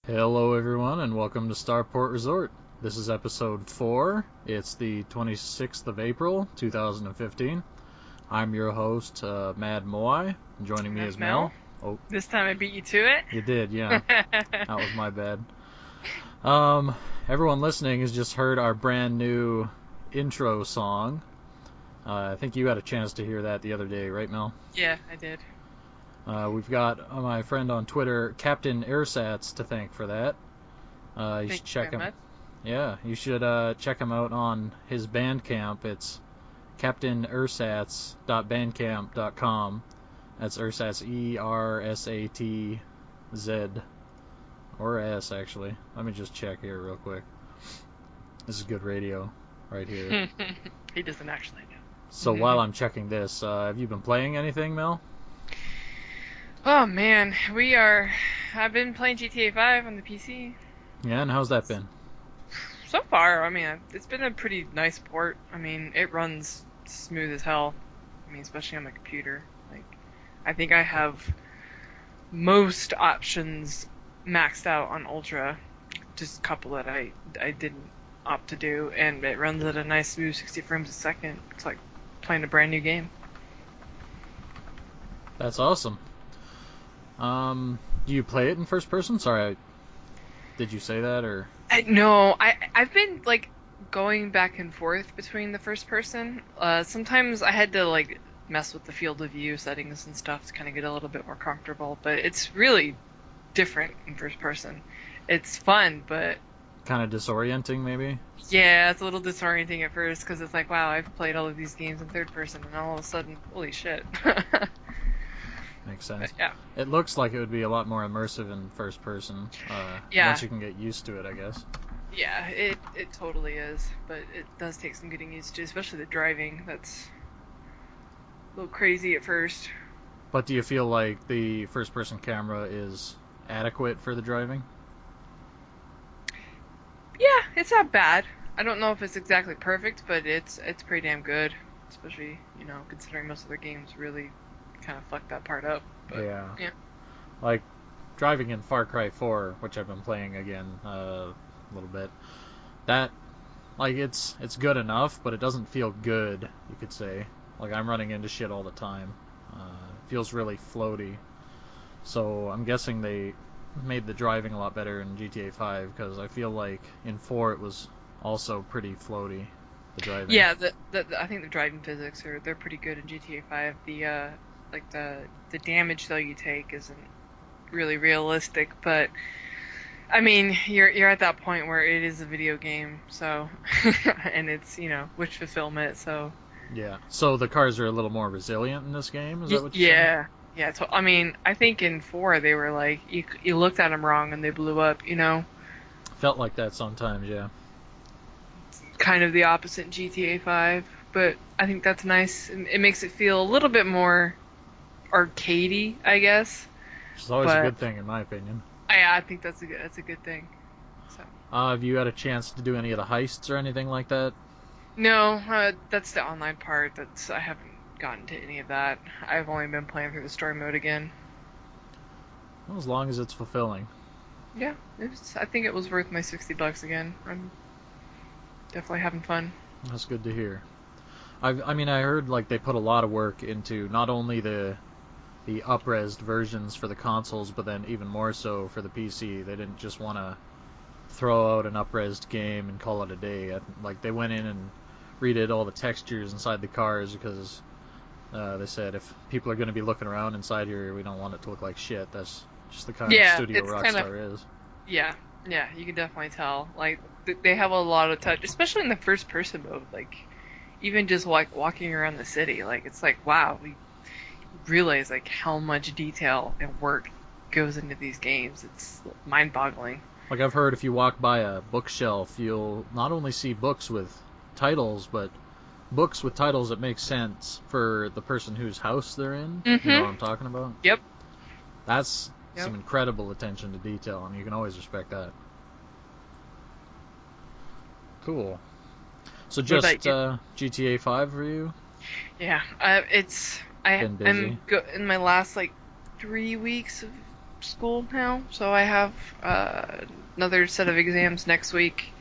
Hello, everyone, and welcome to Starport Resort. This is episode 4. It's the 26th of April, 2015. I'm your host, Mad Moai. Joining me is Mel. Oh, this time I beat you to it. You did, yeah. That was my bad. Everyone listening has just heard our brand new intro song. I think you had a chance to hear that the other day, right, Mel? Yeah, I did. We've got my friend on Twitter, Captain Airsats, to thank for that. You should check him. Yeah, you should check him out on his Bandcamp. It's captainersats.bandcamp.com. That's Ersatz, E-R-S-A-T-Z. Or S, actually. Let me just check here real quick. This is good radio right here. He doesn't actually know. So while I'm checking this, have you been playing anything, Mel? Oh man, I've been playing GTA 5 on the PC. Yeah, and how's that been? So far, I mean, it's been a pretty nice port. I mean, it runs smooth as hell. I mean, especially on my computer. Like, I think I have most options maxed out on Ultra. Just a couple that I didn't opt to do, and it runs at a nice smooth 60 frames a second. It's like playing a brand new game. That's awesome. Do you play it in first person? Sorry, did you say that or? No, I've been like going back and forth between the first person. Sometimes I had to like mess with the field of view settings and stuff to kind of get a little bit more comfortable. But it's really different in first person. It's fun, but kind of disorienting, maybe. Yeah, it's a little disorienting at first because it's like, wow, I've played all of these games in third person, and all of a sudden, holy shit. Makes sense. Yeah. It looks like it would be a lot more immersive in first person. Yeah. Once you can get used to it, I guess. Yeah, it totally is, but it does take some getting used to, especially the driving. That's a little crazy at first. But do you feel like the first person camera is adequate for the driving? Yeah, it's not bad. I don't know if it's exactly perfect, but it's pretty damn good. Especially, considering most of their games really kind of fuck that part up. But, yeah. Like driving in Far Cry 4, which I've been playing again a little bit. That, like, it's good enough, but it doesn't feel good, you could say. Like, I'm running into shit all the time. It feels really floaty. So I'm guessing they made the driving a lot better in GTA 5, because I feel like in 4 it was also pretty floaty, the driving. Yeah, I think the driving physics they're pretty good in GTA 5. The damage though you take isn't really realistic, but I mean you're at that point where it is a video game, so and it's wish fulfillment, so yeah. So the cars are a little more resilient in this game, is that what you're saying? Yeah. So I mean, I think in 4 they were like you looked at them wrong and they blew up, Felt like that sometimes, yeah. Kind of the opposite in GTA 5, but I think that's nice. It makes it feel a little bit more arcadey, I guess. Which is always a good thing, in my opinion. I think that's a good thing. So. Have you had a chance to do any of the heists or anything like that? No, that's the online part. I haven't gotten to any of that. I've only been playing through the story mode again. Well, as long as it's fulfilling. Yeah, I think it was worth my $60 again. I'm definitely having fun. That's good to hear. I mean, I heard like they put a lot of work into not only the up-resed versions for the consoles, but then even more so for the PC. They didn't just want to throw out an up-resed game and call it a day. Like they went in and redid all the textures inside the cars because they said if people are going to be looking around inside here, we don't want it to look like shit. That's just the kind of studio Rockstar is. Yeah, you can definitely tell. Like they have a lot of touch, especially in the first-person mode. Like even just like walking around the city, like it's like wow, we realize like how much detail and work goes into these games. It's mind-boggling. Like I've heard if you walk by a bookshelf, you'll not only see books with titles, but books with titles that make sense for the person whose house they're in. Mm-hmm. You know what I'm talking about? Yep. That's some incredible attention to detail, and you can always respect that. Cool. So just GTA 5 for you? Yeah, I'm in my last like 3 weeks of school now, so I have another set of exams next week,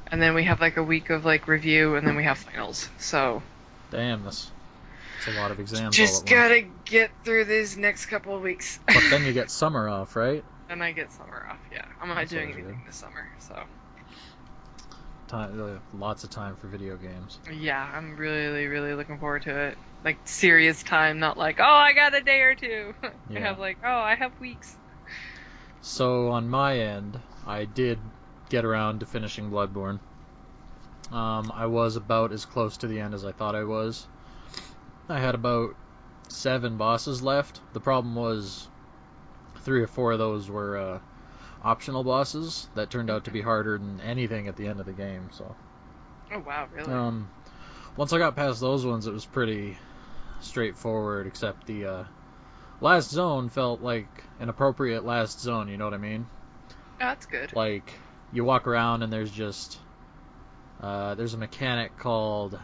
and then we have like a week of like review, and then we have finals. So Damn, that's a lot of exams all just at once. gotta get through these next couple of weeks. But then you get summer off, right? And I get summer off. Yeah, I'm not That's doing always good. anything this summer, so Time, lots of time for video games. yeah, I'm really, really looking forward to it. Like serious time, not like, oh, I got a day or two. I Yeah. have like, oh, I have weeks. So on my end, I did get around to finishing Bloodborne. I was about as close to the end as I thought I was. I had about 7 bosses left. The problem was 3 or 4 of those were optional bosses that turned out to be harder than anything at the end of the game. So Oh wow, really? once I got past those ones, it was pretty straightforward. Except the last zone felt like an appropriate last zone. You know what I mean? That's good. Like you walk around and there's a mechanic called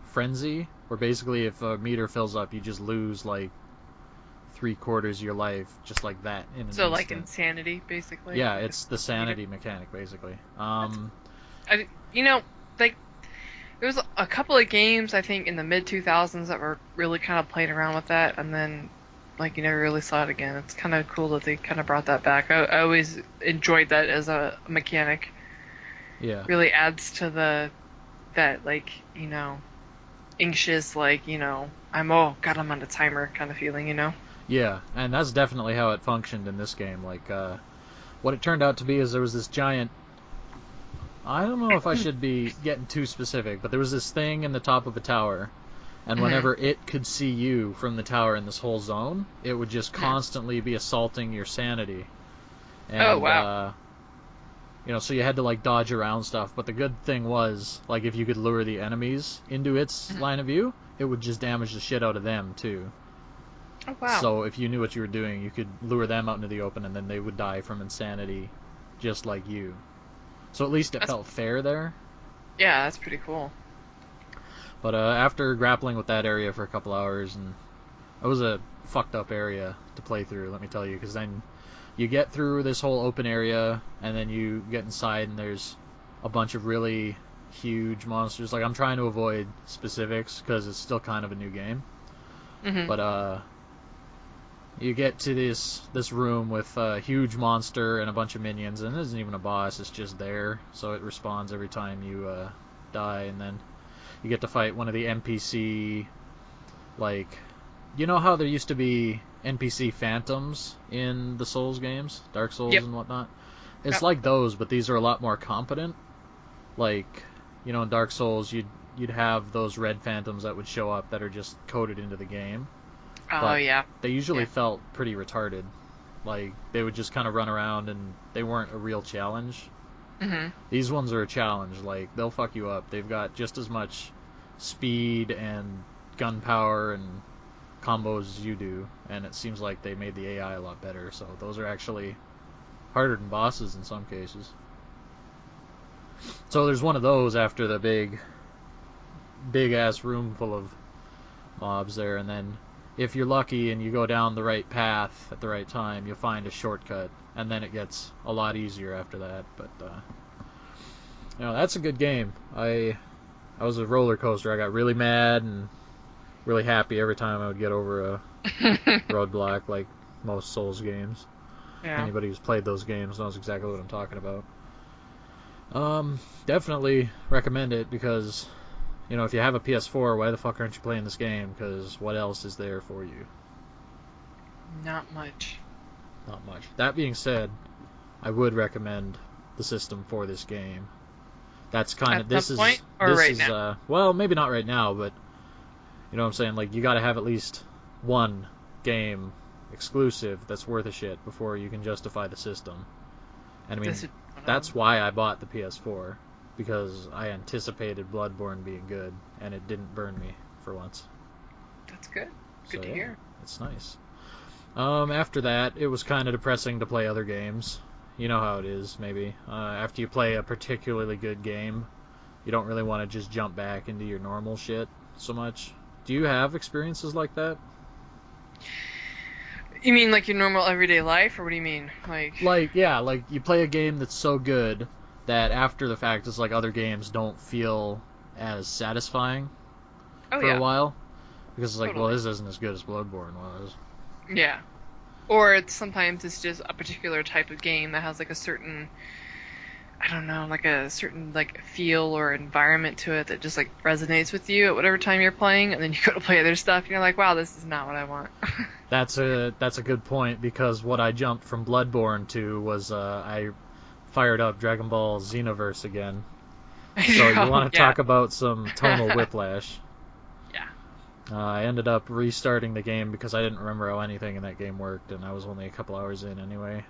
Frenzy, where basically if a meter fills up, you just lose like 3/4 of your life, just like that in an So like instant. insanity, basically. Yeah, Like it's the sanity mechanic basically. you know, like there was a couple of games I think in the mid 2000s that were really kind of playing around with that, and then like you never really saw it again. It's kind of cool that they kind of brought that back. I always enjoyed that as a mechanic. Yeah, Really adds to the that like anxious like I'm oh god I'm on a timer kind of feeling. yeah, and that's definitely how it functioned in this game. Like what it turned out to be is there was this giant. I don't know if I should be getting too specific, but there was this thing in the top of a tower, and Hmm. whenever it could see you from the tower in this whole zone, it would just constantly be assaulting your sanity. Oh And wow. so you had to like dodge around stuff. But the good thing was, like, if you could lure the enemies into its Mhm. line of view, it would just damage the shit out of them too. Oh wow. So if you knew what you were doing, you could lure them out into the open, and then they would die from insanity, just like you. So at least it That's felt fair there. yeah, that's pretty cool. But after grappling with that area for a couple hours, and it was a fucked up area to play through, let me tell you, because then you get through this whole open area, and then you get inside, and there's a bunch of really huge monsters. Like I'm trying to avoid specifics because it's still kind of a new game. Hmm. But you get to this room with a huge monster and a bunch of minions, and it isn't even a boss; it's just there, so it respawns every time you die, and then you get to fight one of the NPC. Like, you know how there used to be NPC phantoms in the Souls games, Dark Souls Yep. and whatnot? It's Yep. like those, but these are a lot more competent. Like, in Dark Souls, you'd have those red phantoms that would show up that are just coded into the game, Oh but yeah. they usually Yeah. felt pretty retarded. Like they would just kind of run around and they weren't a real challenge. Hmm. These ones are a challenge. Like they'll fuck you up. They've got just as much speed and gun power and combos as you do, and it seems like they made the AI a lot better. So those are actually harder than bosses in some cases. So there's one of those after the big ass room full of mobs there, and then if you're lucky and you go down the right path at the right time, you'll find a shortcut, and then it gets a lot easier after that. But that's a good game. I was a roller coaster. I got really mad and really happy every time I would get over a roadblock, like most Souls games. Yeah. Anybody who's played those games knows exactly what I'm talking about. Definitely recommend it because if you have a PS4, why the fuck aren't you playing this game? Because what else is there for you? Not much. Not much. That being said, I would recommend the system for this game. That's kind At of some point or right now? well, maybe not right now, but you know what I'm saying. Like you got to have at least one game exclusive that's worth a shit before you can justify the system. And I mean, This is that's why I bought the PS4 because I anticipated Bloodborne being good, and it didn't burn me for once. That's good. So Good to yeah, hear. it's nice. After that, it was kind of depressing to play other games. You know how it is, maybe. After you play a particularly good game, you don't really want to just jump back into your normal shit so much. Do you have experiences like that? You mean like your normal everyday life, or what do you mean? Like, Like, yeah, like you play a game that's so good that after the fact, it's like other games don't feel as satisfying oh for a yeah, while because it's like, well, totally. this isn't as good as Bloodborne was. Yeah. Or sometimes it's just a particular type of game that has like a certain, I don't know, like a certain like feel or environment to it that just like resonates with you at whatever time you're playing, and then you go to play other stuff and you're like, wow, this is not what I want. That's a good point because what I jumped from Bloodborne to was I fired up Dragon Ball Xenoverse again. So you Oh, want to yeah. talk about some tonal whiplash? Yeah. I ended up restarting the game because I didn't remember how anything in that game worked, and I was only a couple hours in anyway.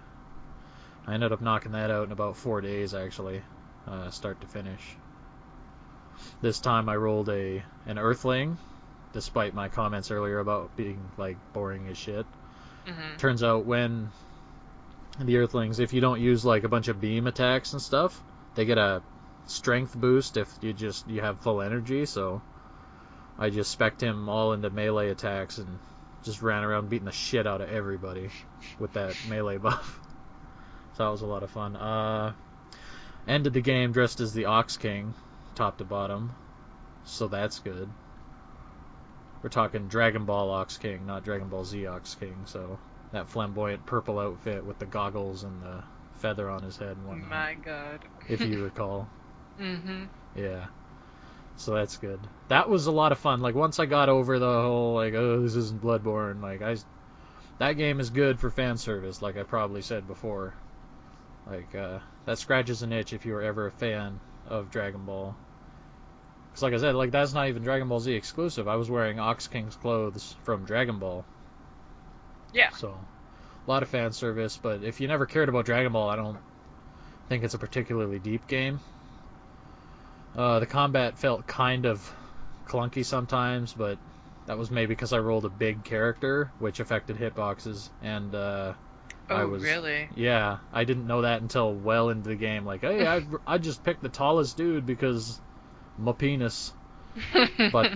I ended up knocking that out in about 4 days, actually, start to finish. This time I rolled an Earthling, despite my comments earlier about being like boring as shit. Mhm. Turns out when the Earthlings, if you don't use like a bunch of beam attacks and stuff, they get a strength boost if you have full energy. So I just spec'd him all into melee attacks and just ran around beating the shit out of everybody with that melee buff. So that was a lot of fun. Ended the game dressed as the Ox King, top to bottom. So that's good. We're talking Dragon Ball Ox King, not Dragon Ball Z Ox King. So that flamboyant purple outfit with the goggles and the feather on his head and whatnot, My God. if you recall. Mhm. Yeah. So that's good. That was a lot of fun. Like once I got over the whole like, oh, this isn't Bloodborne. That game is good for fan service, like I probably said before. Like that scratches an itch if you were ever a fan of Dragon Ball. Because like I said, like that's not even Dragon Ball Z exclusive. I was wearing Ox King's clothes from Dragon Ball, Yeah. so a lot of fan service. But if you never cared about Dragon Ball, I don't think it's a particularly deep game. The combat felt kind of clunky sometimes, but that was maybe because I rolled a big character, which affected hitboxes, and I Oh, was, really? yeah, I didn't know that until well into the game. Like, hey, I just picked the tallest dude because my penis, but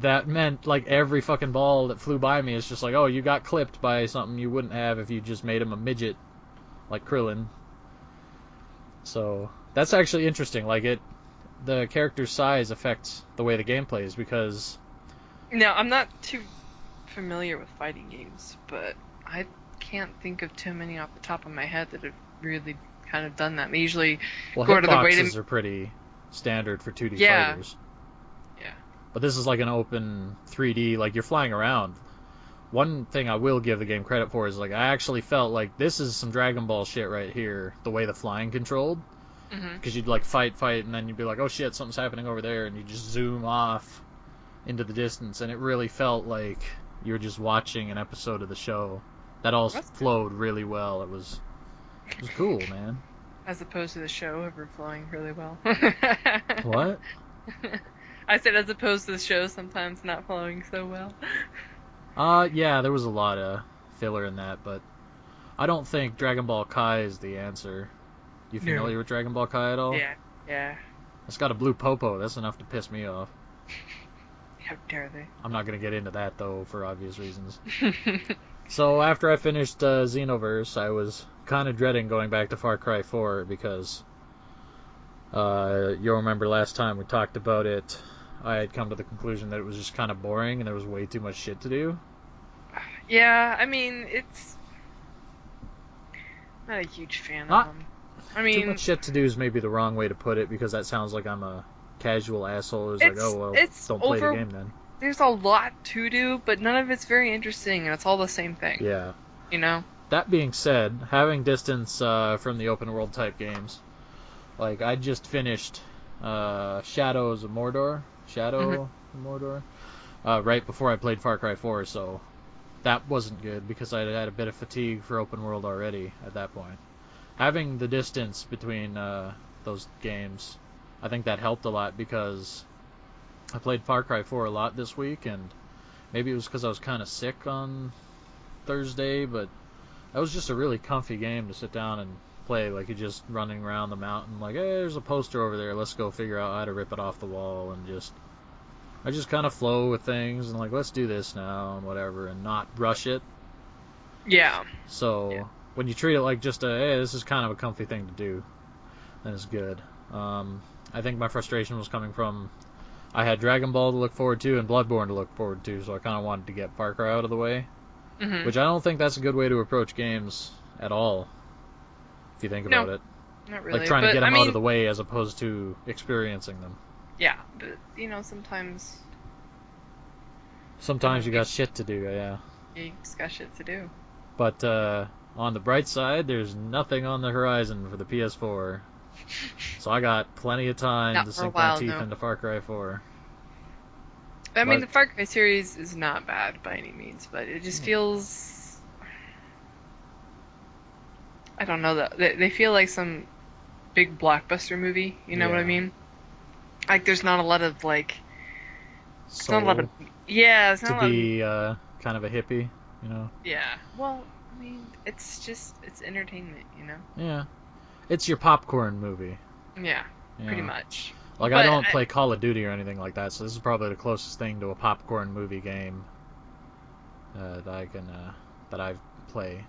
that meant like every fucking ball that flew by me is just like, oh, you got clipped by something you wouldn't have if you just made him a midget like Krillin. So that's actually interesting. Like the character's size affects the way the game plays because Now, I'm not too familiar with fighting games, but I can't think of too many off the top of my head that have really kind of done that. They usually well, go out of their way to. hitboxes are pretty standard for 2D Yeah, fighters. yeah. But this is like an open 3D, like you're flying around. One thing I will give the game credit for is like I actually felt like this is some Dragon Ball shit right here, the way the flying controlled. Mhm. Because you'd like fight, and then you'd be like, oh shit, something's happening over there, and you just zoom off into the distance, and it really felt like you were just watching an episode of the show. That all That's good. flowed really well. It was cool, man. As opposed to the show overflowing really well. What? I said as opposed to the show sometimes not flowing so well. Yeah, there was a lot of filler in that, but I don't think Dragon Ball Kai is the answer. You No. familiar with Dragon Ball Kai at all? Yeah, yeah. It's got a blue popo. That's enough to piss me off. How dare I'm not gonna get into that though for obvious reasons. they? So after I finished Xenoverse, I was kind of dreading going back to Far Cry 4 because you'll remember last time we talked about it, I had come to the conclusion that it was just kind of boring and there was way too much shit to do. Yeah, I mean, it's not a huge fan of Not them. I too mean, much shit to do is maybe the wrong way to put it because that sounds like I'm a casual asshole who's like, oh well, it's don't play the over. game then. There's a lot to do, but none of it's very interesting, and it's all the same thing. Yeah. You know? That being said, having distance from the open world type games, like I just finished Shadows of Mordor, Hmm. Shadow of Mordor, right before I played Far Cry 4, so that wasn't good because I had a bit of fatigue for open world already at that point. Having the distance between those games, I think that helped a lot because I played Far Cry 4 a lot this week, and maybe it was because I was kind of sick on Thursday, but that was just a really comfy game to sit down and play. Like you're just running around the mountain, like, hey, there's a poster over there. Let's go figure out how to rip it off the wall, and I just kind of flow with things and like, let's do this now and whatever, and not rush it. Yeah. Yeah. So when you treat it like just a, hey, this is kind of a comfy thing to do, then it's good. I think my frustration was coming from I had Dragon Ball to look forward to and Bloodborne to look forward to, so I kind of wanted to get Far Cry out of the way, Mhm. which I don't think that's a good way to approach games at all, if you think No, about it. not Like really. trying to But get I them out of mean, the way as opposed to experiencing them. yeah. But sometimes I don't Sometimes know. you got shit to do, yeah. You just got shit to do. But on the bright side, there's nothing on the horizon for the PS4, so I got plenty of time Not to for a sink my while, teeth no. into Far Cry 4. I mean, But the Far Cry series is not bad by any means, but it just feels. I don't know that they feel like some big blockbuster movie. You know what I yeah, mean? Like, there's not a lot of like. It's not a lot of. soul Yeah, it's to not a lot of. be kind of a hippie, you know. Yeah. Well, I mean, it's entertainment, you know. Yeah, it's your popcorn movie. Yeah, pretty Yeah, much. like I But don't play Call of Duty or anything like that, so this is probably the closest thing to a popcorn movie game that I can that I play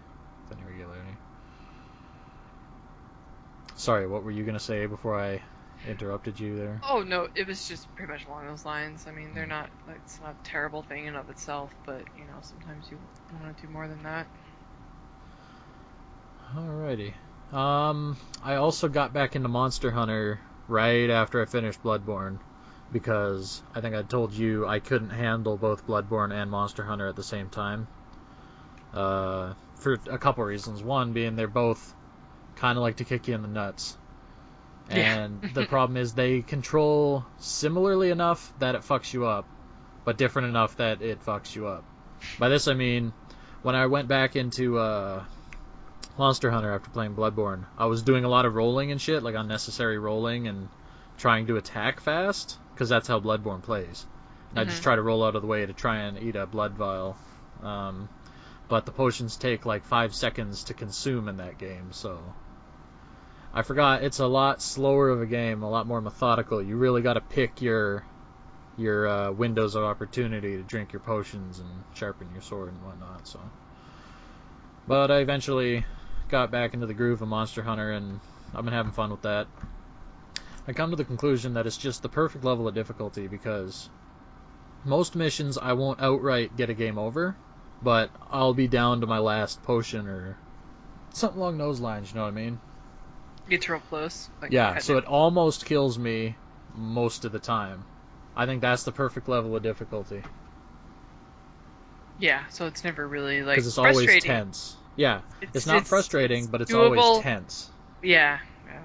with any regularity. Sorry, what were you gonna say before I interrupted you there? oh no, it was just pretty much along those lines. I mean, they're Hmm. not like it's not a terrible thing in of itself, but sometimes you want to do more than that. Alrighty. I also got back into Monster Hunter right after I finished Bloodborne because I think I told you I couldn't handle both Bloodborne and Monster Hunter at the same time. For a couple reasons. One being they're both kind of like to kick you in the nuts. Yeah. And the problem is they control similarly enough that it fucks you up, but different enough that it fucks you up. By this I mean, when I went back into Monster Hunter after playing Bloodborne, I was doing a lot of rolling and shit, like unnecessary rolling and trying to attack fast, because that's how Bloodborne plays. And I just Mhm. try to roll out of the way to try and eat a blood vial. But the potions take like 5 seconds to consume in that game, so I forgot it's a lot slower of a game, a lot more methodical. You really got to pick your windows of opportunity to drink your potions and sharpen your sword and whatnot. So, but I eventually got back into the groove of Monster Hunter, and I've been having fun with that. I come to the conclusion that it's just the perfect level of difficulty because most missions I won't outright get a game over, but I'll be down to my last potion or something along those lines. You know what I mean? Gets real close, like Yeah. So it competitive. almost kills me most of the time. I think that's the perfect level of difficulty Yeah, so it's never really like because it's always frustrating. tense. Yeah, it's not It's frustrating, but it's always doable. tense. Yeah, yeah.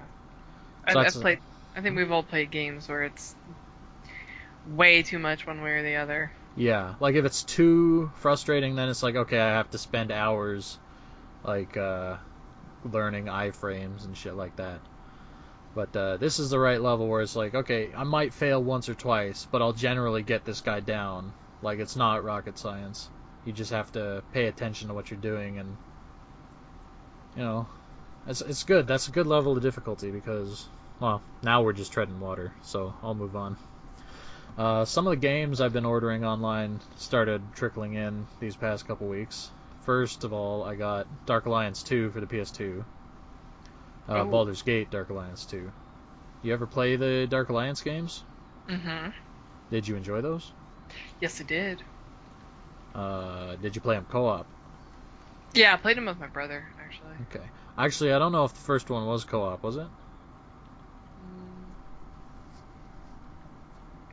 So I've that's played. I think we've all played games where it's way too much one way or the other. yeah. Like if it's too frustrating, then it's like okay, I have to spend hours like learning iframes and shit like that. But this is the right level where it's like okay, I might fail once or twice, but I'll generally get this guy down. Like it's not rocket science. You just have to pay attention to what you're doing, and you know, it's good. That's a good level of difficulty because, well, now we're just treading water. So I'll move on. Some of the games I've been ordering online started trickling in these past couple weeks. First of all, I got Dark Alliance 2 for the PS2. Oh. Baldur's Gate Dark Alliance 2. You ever play the Dark Alliance games? Mhm. Did you enjoy those? Yes, it did. Did you play them co-op? Yeah, I played them with my brother actually. Okay. Actually, I don't know if the first one was co-op, was it? Mm,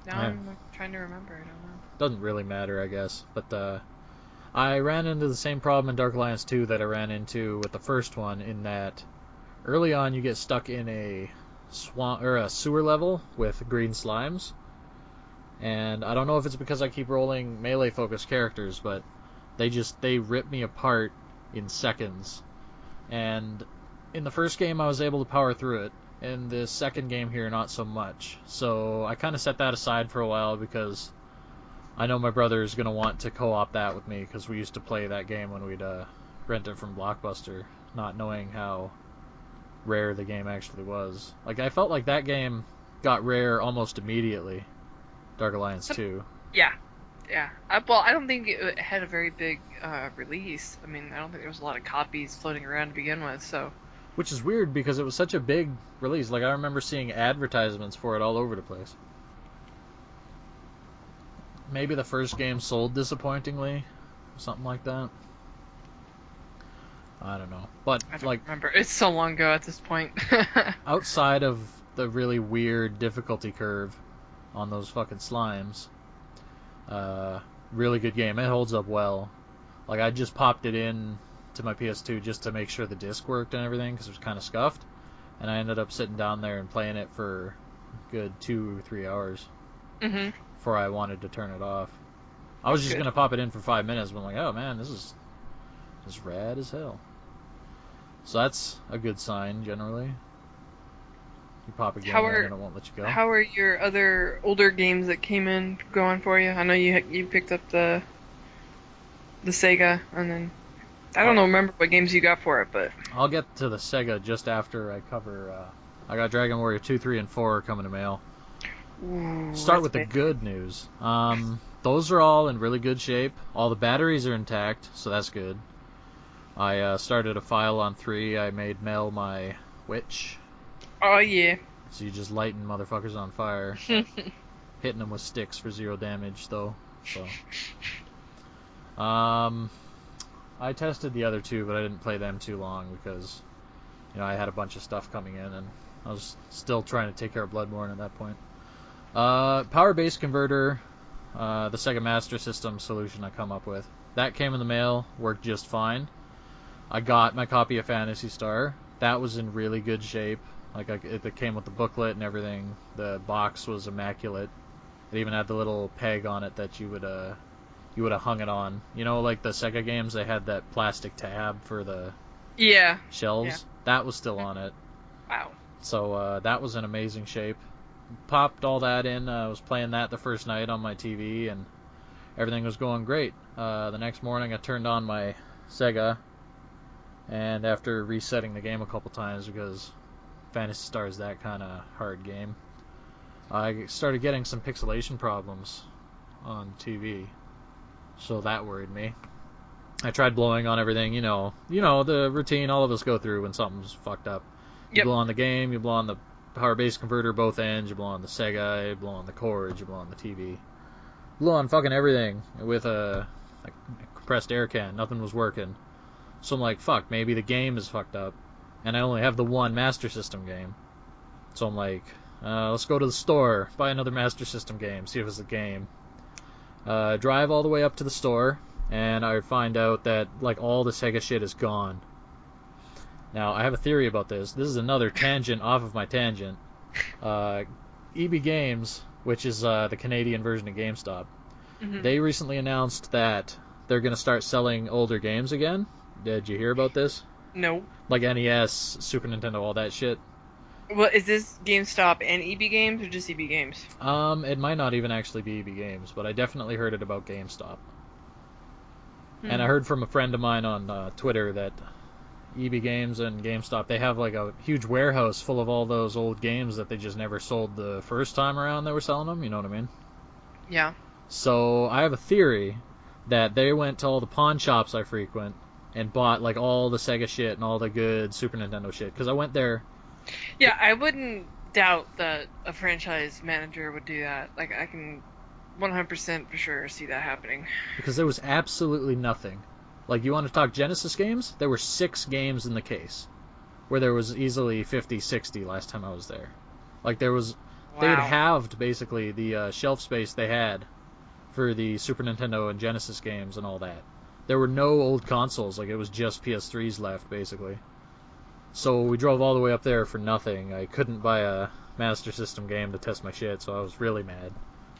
now Eh, I'm like, trying to remember. I don't know. doesn't really matter, I guess. But I ran into the same problem in Dark Alliance 2 that I ran into with the first one, in that early on you get stuck in a swamp or a sewer level with green slimes, and I don't know if it's because I keep rolling melee focused characters, but they rip me apart in seconds. And in the first game I was able to power through it. In the second game here, not so much. So I kind of set that aside for a while because I know my brother is going to want to co-op that with me because we used to play that game when we'd rent it from Blockbuster, not knowing how rare the game actually was. Like I felt like that game got rare almost immediately. Dark Alliance Some, 2. yeah, Yeah. Well, I don't think it had a very big release. I mean, I don't think there was a lot of copies floating around to begin with. So. Which is weird because it was such a big release. Like I remember seeing advertisements for it all over the place. Maybe the first game sold disappointingly, something like that. I don't know. But I don't like remember. It's so long ago at this point. outside of the really weird difficulty curve on those fucking slimes, uh, really good game. It holds up well. Like I just popped it in to my PS2 just to make sure the disc worked and everything because it was kind of scuffed, and I ended up sitting down there and playing it for a good 2 or 3 hours Mhm. before I wanted to turn it off. I was just Good. gonna pop it in for 5 minutes, but I'm like, oh man, this is rad as hell. So that's a good sign generally. You pop a game How in are and it won't let you go. how are your other older games that came in going for you? I know you picked up the Sega, and then I don't I'll, know remember what games you got for it, but I'll get to the Sega just after I cover. I got Dragon Warrior 2, 3, and 4 coming to mail. ooh, Start that's with the big. good news. Those are all in really good shape. All the batteries are intact, so that's good. I started a file on 3. I made Mel my witch. Oh yeah. So you just lighting motherfuckers on fire. Hitting them with sticks for 0 damage, though. So, I tested the other 2, but I didn't play them too long because, I had a bunch of stuff coming in, and I was still trying to take care of Bloodborne at that point. Power base converter, the Sega Master System solution I come up with. That came in the mail, worked just fine. I got my copy of Phantasy Star. That was in really good shape. Like it came with the booklet and everything. The box was immaculate. It even had the little peg on it that you would have hung it on. Like the Sega games, they had that plastic tab for the Yeah. Yeah. shelves. That was still on it. Wow. So that was in amazing shape. Popped all that in. I was playing that the first night on my TV, and everything was going great. The next morning, I turned on my Sega, and after resetting the game a couple times because Phantasy Star is that kind of hard game, I started getting some pixelation problems on TV. So that worried me. I tried blowing on everything, the routine all of us go through when something's fucked up. You Yep. blow on the game, you blow on the power base converter both ends, you blow on the Sega, you blow on the cords, you blow on the TV. Blow on fucking everything with a compressed air can. Nothing was working. So I'm like, fuck, maybe the game is fucked up. And I only have the one Master System game. So I'm like, let's go to the store, buy another Master System game, see if it's a game. Drive all the way up to the store, and I find out that like all the Sega shit is gone. Now I have a theory about this. This is another tangent off of my tangent. EB Games, which is the Canadian version of GameStop, Mhm. they recently announced that they're going to start selling older games again. Did you hear about this? No. Like NES, Super Nintendo, all that shit. Well, is this GameStop and EB Games or just EB Games? It might not even actually be EB Games, but I definitely heard it about GameStop. And I Hmm. heard from a friend of mine on Twitter that EB Games and GameStop, they have like a huge warehouse full of all those old games that they just never sold the first time around they were selling them, you know what I mean? Yeah. So I have a theory that they went to all the pawn shops I frequent and bought like all the Sega shit and all the good Super Nintendo shit. Because I went there. Yeah, I wouldn't doubt that a franchise manager would do that. Like, I can 100% for sure see that happening. Because there was absolutely nothing. Like, you want to talk Genesis games? There were 6 games in the case, where there was easily 50, 60 last time I was there. Like, they had Wow. halved, basically, the shelf space they had for the Super Nintendo and Genesis games and all that. There were no old consoles, like, it was just PS3s left, basically. So we drove all the way up there for nothing. I couldn't buy a Master System game to test my shit, so I was really mad.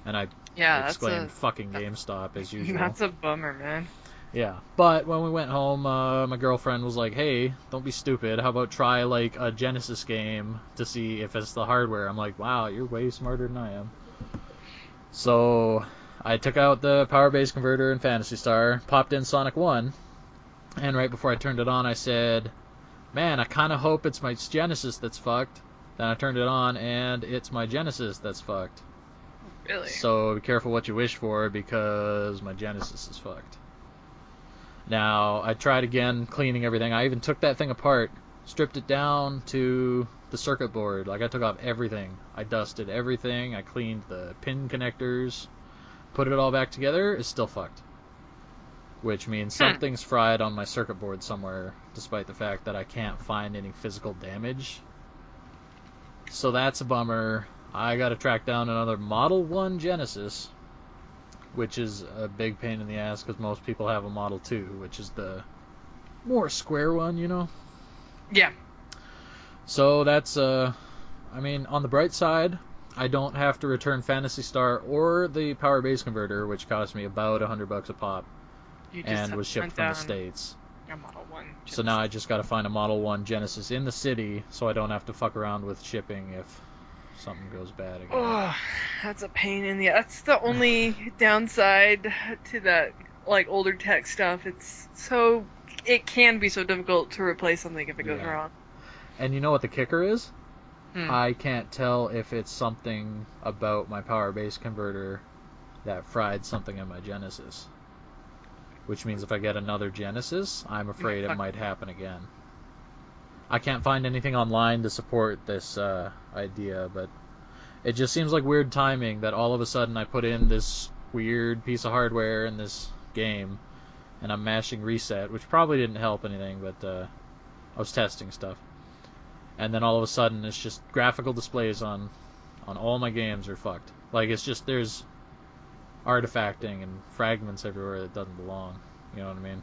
And I Yeah, exclaimed, fucking GameStop, as usual. that's a bummer, man. Yeah, but when we went home, my girlfriend was like, "Hey, don't be stupid. How about try like a Genesis game to see if it's the hardware?" I'm like, "Wow, you're way smarter than I am." So I took out the power base converter in Phantasy Star, popped in Sonic 1, and right before I turned it on, I said, "Man, I kind of hope it's my Genesis that's fucked." Then I turned it on, and it's my Genesis that's fucked. Really? So be careful what you wish for because my Genesis is fucked. Now, I tried again cleaning everything. I even took that thing apart, stripped it down to the circuit board. Like, I took off everything. I dusted everything. I cleaned the pin connectors, put it all back together. It's still fucked. Which means something's fried on my circuit board somewhere, despite the fact that I can't find any physical damage. So that's a bummer. I gotta track down another Model 1 Genesis, which is a big pain in the ass because most people have a Model 2, which is the more square one, you know? Yeah. So that's, I mean, on the bright side, I don't have to return Phantasy Star or the Power Base Converter, which cost me about $100 a pop, You just and have was to shipped hunt from the down States. a Model 1. So now I just gotta find a Model 1 Genesis in the city, so I don't have to fuck around with shipping if something goes bad again. Oh, that's a pain in the. That's the only downside to that, like older tech stuff. It can be so difficult to replace something if it goes wrong. And you know what the kicker is? Hmm. I can't tell if it's something about my Power Base Converter that fried something in my Genesis. Which means if I get another Genesis, I'm afraid it might happen again. I can't find anything online to support this idea, but it just seems like weird timing that all of a sudden I put in this weird piece of hardware in this game, and I'm mashing reset, which probably didn't help anything, but I was testing stuff. And then all of a sudden it's just graphical displays on all my games are fucked. Like, it's just, there's artifacting and fragments everywhere that doesn't belong. You know what I mean?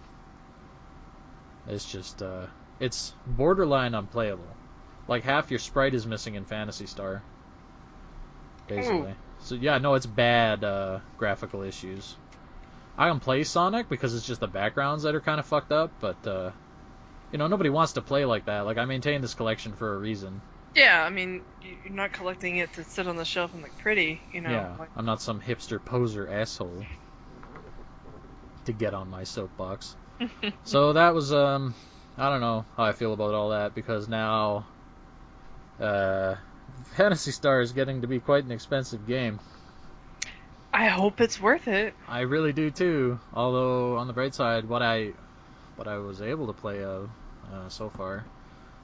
It's just, it's borderline unplayable. Like, half your sprite is missing in Phantasy Star, basically. So yeah, no, it's bad graphical issues. I can play Sonic because it's just the backgrounds that are kind of fucked up, but you know, nobody wants to play like that. Like, I maintain this collection for a reason. Yeah, I mean, you're not collecting it to sit on the shelf and look pretty, you know. Yeah, Like, I'm not some hipster poser asshole to get on my soapbox. So that was, I don't know how I feel about all that, because now Phantasy Star is getting to be quite an expensive game. I hope it's worth it. I really do too. Although on the bright side, what I was able to play of so far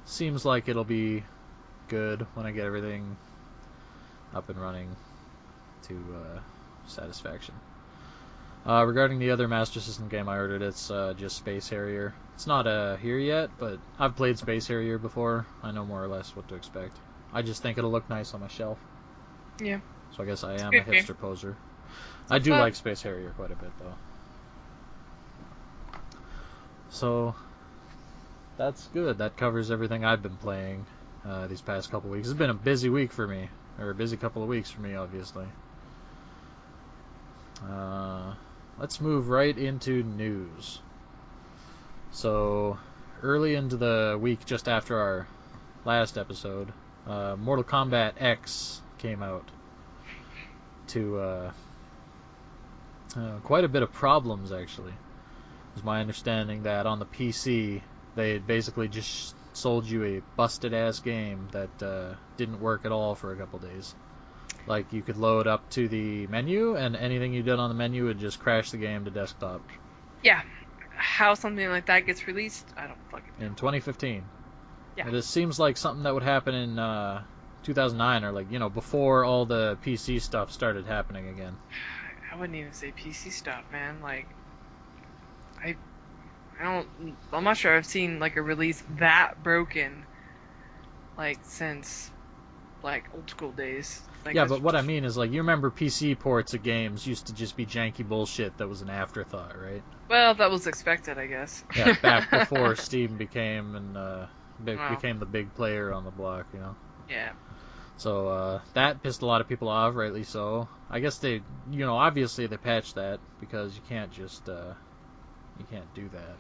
seems like it'll be good when I get everything up and running to satisfaction. Regarding the other Master System game I ordered, it's just Space Harrier. It's not here yet, but I've played Space Harrier before. I know more or less what to expect. I just think it'll look nice on my shelf. Yeah. So I guess I am a good hipster game. poser. I do like Space Harrier quite a bit, though. So that's good. That covers everything I've been playing these past couple weeks. It's been a busy week for me, or a busy couple of weeks for me, obviously. Let's move right into news. So, early into the week, just after our last episode, Mortal Kombat X came out to quite a bit of problems, actually. It was my understanding that on the PC, they basically just sold you a busted-ass game that didn't work at all for a couple days. Like, you could load up to the menu, and anything you did on the menu would just crash the game to desktop. Yeah. How something like that gets released, I don't fucking know. In 2015. Yeah. This seems like something that would happen in 2009, or, like, you know, before all the PC stuff started happening again. I wouldn't even say PC stuff, man. Like, I'm not sure I've seen, like, a release that broken, like, since, like, old school days. Like, Yeah, but what I mean is, like, you remember PC ports of games used to just be janky bullshit that was an afterthought, right? Well, that was expected, I guess. Yeah, back before Steam became became the big player on the block, you know? Yeah. So that pissed a lot of people off, rightly so. I guess they, you know, obviously they patched that because you can't just, you can't do that.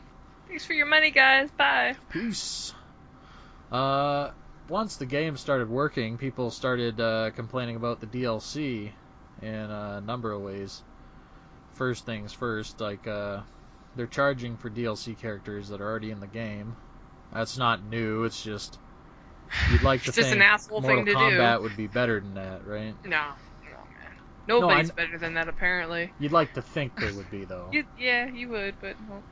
Thanks for your money, guys. Bye. Peace. Once the game started working, people started complaining about the DLC in a number of ways. First things first, like, they're charging for DLC characters that are already in the game. That's not new, it's just, you'd like to It's just think an asshole Mortal thing to Kombat do. would be better than that, right? No, man. No, Nobody's better than that, apparently. you'd like to think they would be, though. Yeah, you would, but well,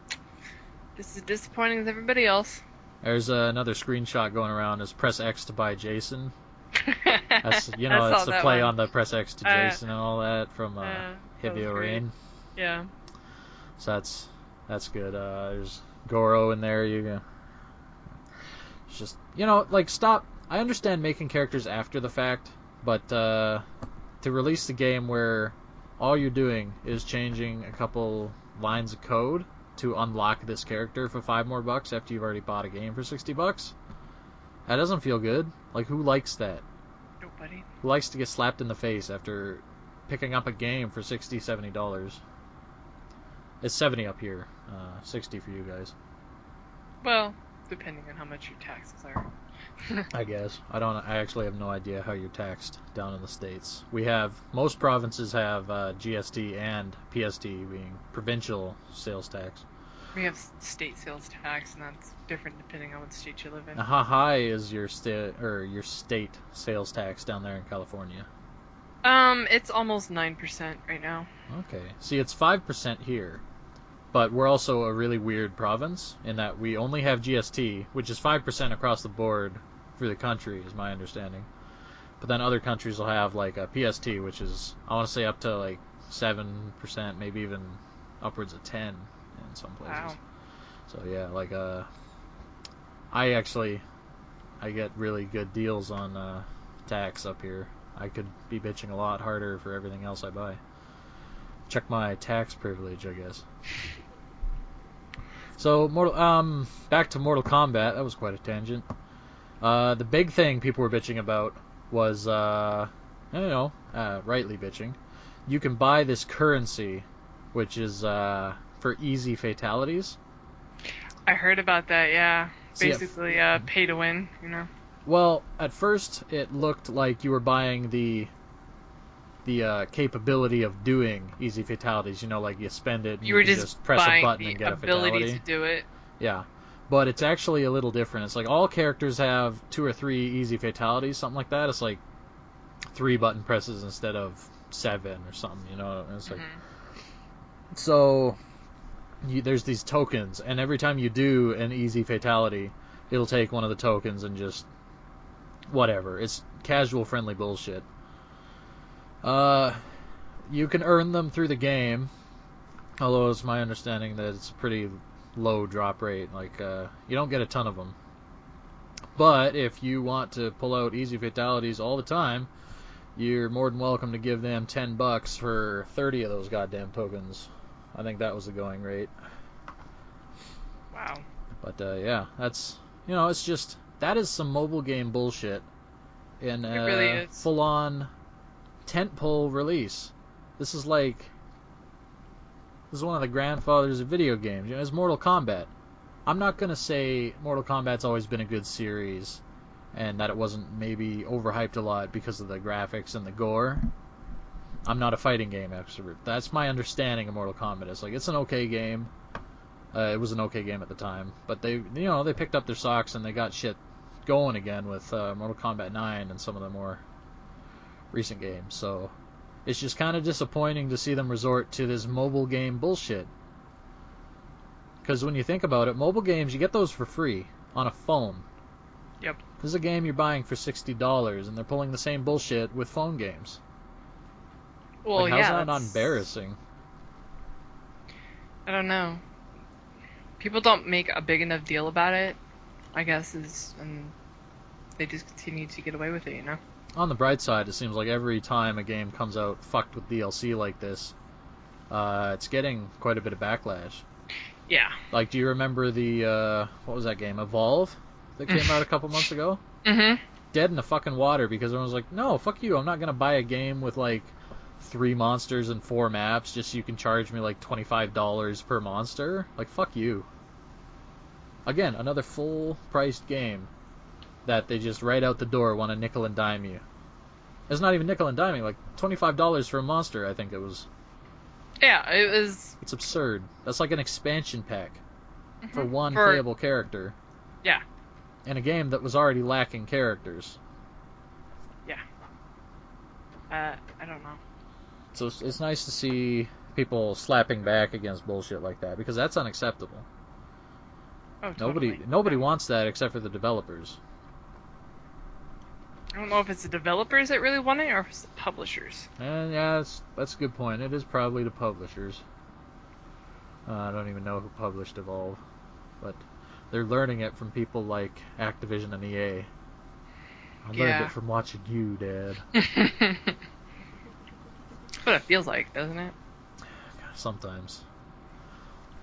just as disappointing as everybody else. There's another screenshot going around as press X to buy Jason. That's I that's saw the that play one. on the press X to Uh, Jason and all that from that Heavy was great. Rain. Yeah. So that's good. There's Goro in there. It's just like stop. I understand making characters after the fact, but to release the game where all you're doing is changing a couple lines of code to unlock this character for $5 more after you've already bought a game for $60, that doesn't feel good. Like, who likes that? Nobody. Who likes to get slapped in the face after picking up a game for $60, $70? It's 70 up here, 60 for you guys. Well, depending on how much your taxes are. I guess. I actually have no idea how you're taxed down in the States. Most provinces have GST and PST, being provincial sales tax. We have state sales tax, and that's different depending on what state you live in. Now, how high is your state sales tax down there in California? It's almost 9% right now. Okay. See, it's 5% here. But we're also a really weird province in that we only have GST, which is 5% across the board for the country, is my understanding. But then other countries will have like a PST, which is, I want to say, up to like 7%, maybe even upwards of 10 in some places. Wow. So yeah, like I get really good deals on tax up here. I could be bitching a lot harder for everything else I buy. Check my tax privilege, I guess. So, back to Mortal Kombat. That was quite a tangent. The big thing people were bitching about was, rightly bitching. You can buy this currency, which is for easy fatalities. I heard about that, yeah. See, Basically, pay to win, Well, at first it looked like you were buying the capability of doing easy fatalities. Like you spend it and You were can just press a buying button the and get a ability fatality. to do it. Yeah. But it's actually a little different. It's like all characters have 2 or 3 easy fatalities, something like that. It's like 3 button presses instead of 7 or something, It's like so there's these tokens, and every time you do an easy fatality, it'll take one of the tokens and just whatever. It's casual friendly bullshit. You can earn them through the game, although it's my understanding that it's a pretty low drop rate. Like, you don't get a ton of them. But if you want to pull out easy fatalities all the time, you're more than welcome to give them $10 for 30 of those goddamn tokens. I think that was the going rate. Wow. But yeah, that's it's just that is some mobile game bullshit in It really a is. full-on tentpole release. This is one of the grandfathers of video games. It's Mortal Kombat. I'm not gonna say Mortal Kombat's always been a good series, and that it wasn't maybe overhyped a lot because of the graphics and the gore. I'm not a fighting game expert. That's my understanding of Mortal Kombat. It's an okay game. It was an okay game at the time, but they picked up their socks and they got shit going again with Mortal Kombat 9 and some of the more recent games. So it's just kind of disappointing to see them resort to this mobile game bullshit. Because when you think about it, mobile games, you get those for free on a phone. Yep. This is a game you're buying for $60, and they're pulling the same bullshit with phone games. Well, how's yeah. that not embarrassing? I don't know. People don't make a big enough deal about it, I guess, and they just continue to get away with it, On the bright side, it seems like every time a game comes out fucked with DLC like this, it's getting quite a bit of backlash. Yeah. Like, do you remember the, what was that game, Evolve, that came out a couple months ago? Mm-hmm. Dead in the fucking water because everyone was like, no, fuck you, I'm not going to buy a game with, 3 monsters and 4 maps just so you can charge me, $25 per monster. Fuck you. Again, another full-priced game that they just right out the door want to nickel and dime you. It's not even nickel and diming, $25 for a monster, I think it was. Yeah, it was. It's absurd. That's like an expansion pack for one For- playable character. Yeah. In a game that was already lacking characters. I don't know. So it's nice to see people slapping back against bullshit like that because that's unacceptable. Oh, Nobody totally. nobody No. wants that except for the developers. I don't know if it's the developers that really want it or if it's the publishers. And yeah, that's a good point. It is probably the publishers. I don't even know who published Evolve, but they're learning it from people like Activision and EA. I learned it Yeah. from watching you, Dad. That's what it feels like, doesn't it? Sometimes.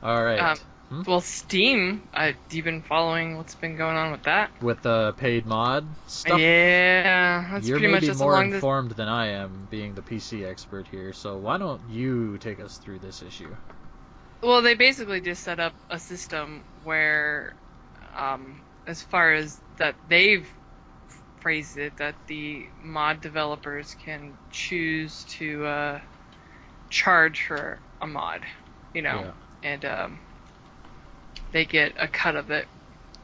All Um, right. Hmm? well, Steam, you've been following what's been going on with that? With the paid mod stuff, Yeah, that's you're pretty much maybe just more along the. informed than I am, being the PC expert here. So why don't you take us through this issue? Well, they basically just set up a system where, as far as that they've phrased it, that the mod developers can choose to charge for a mod, you know, Yeah. and they get a cut of it,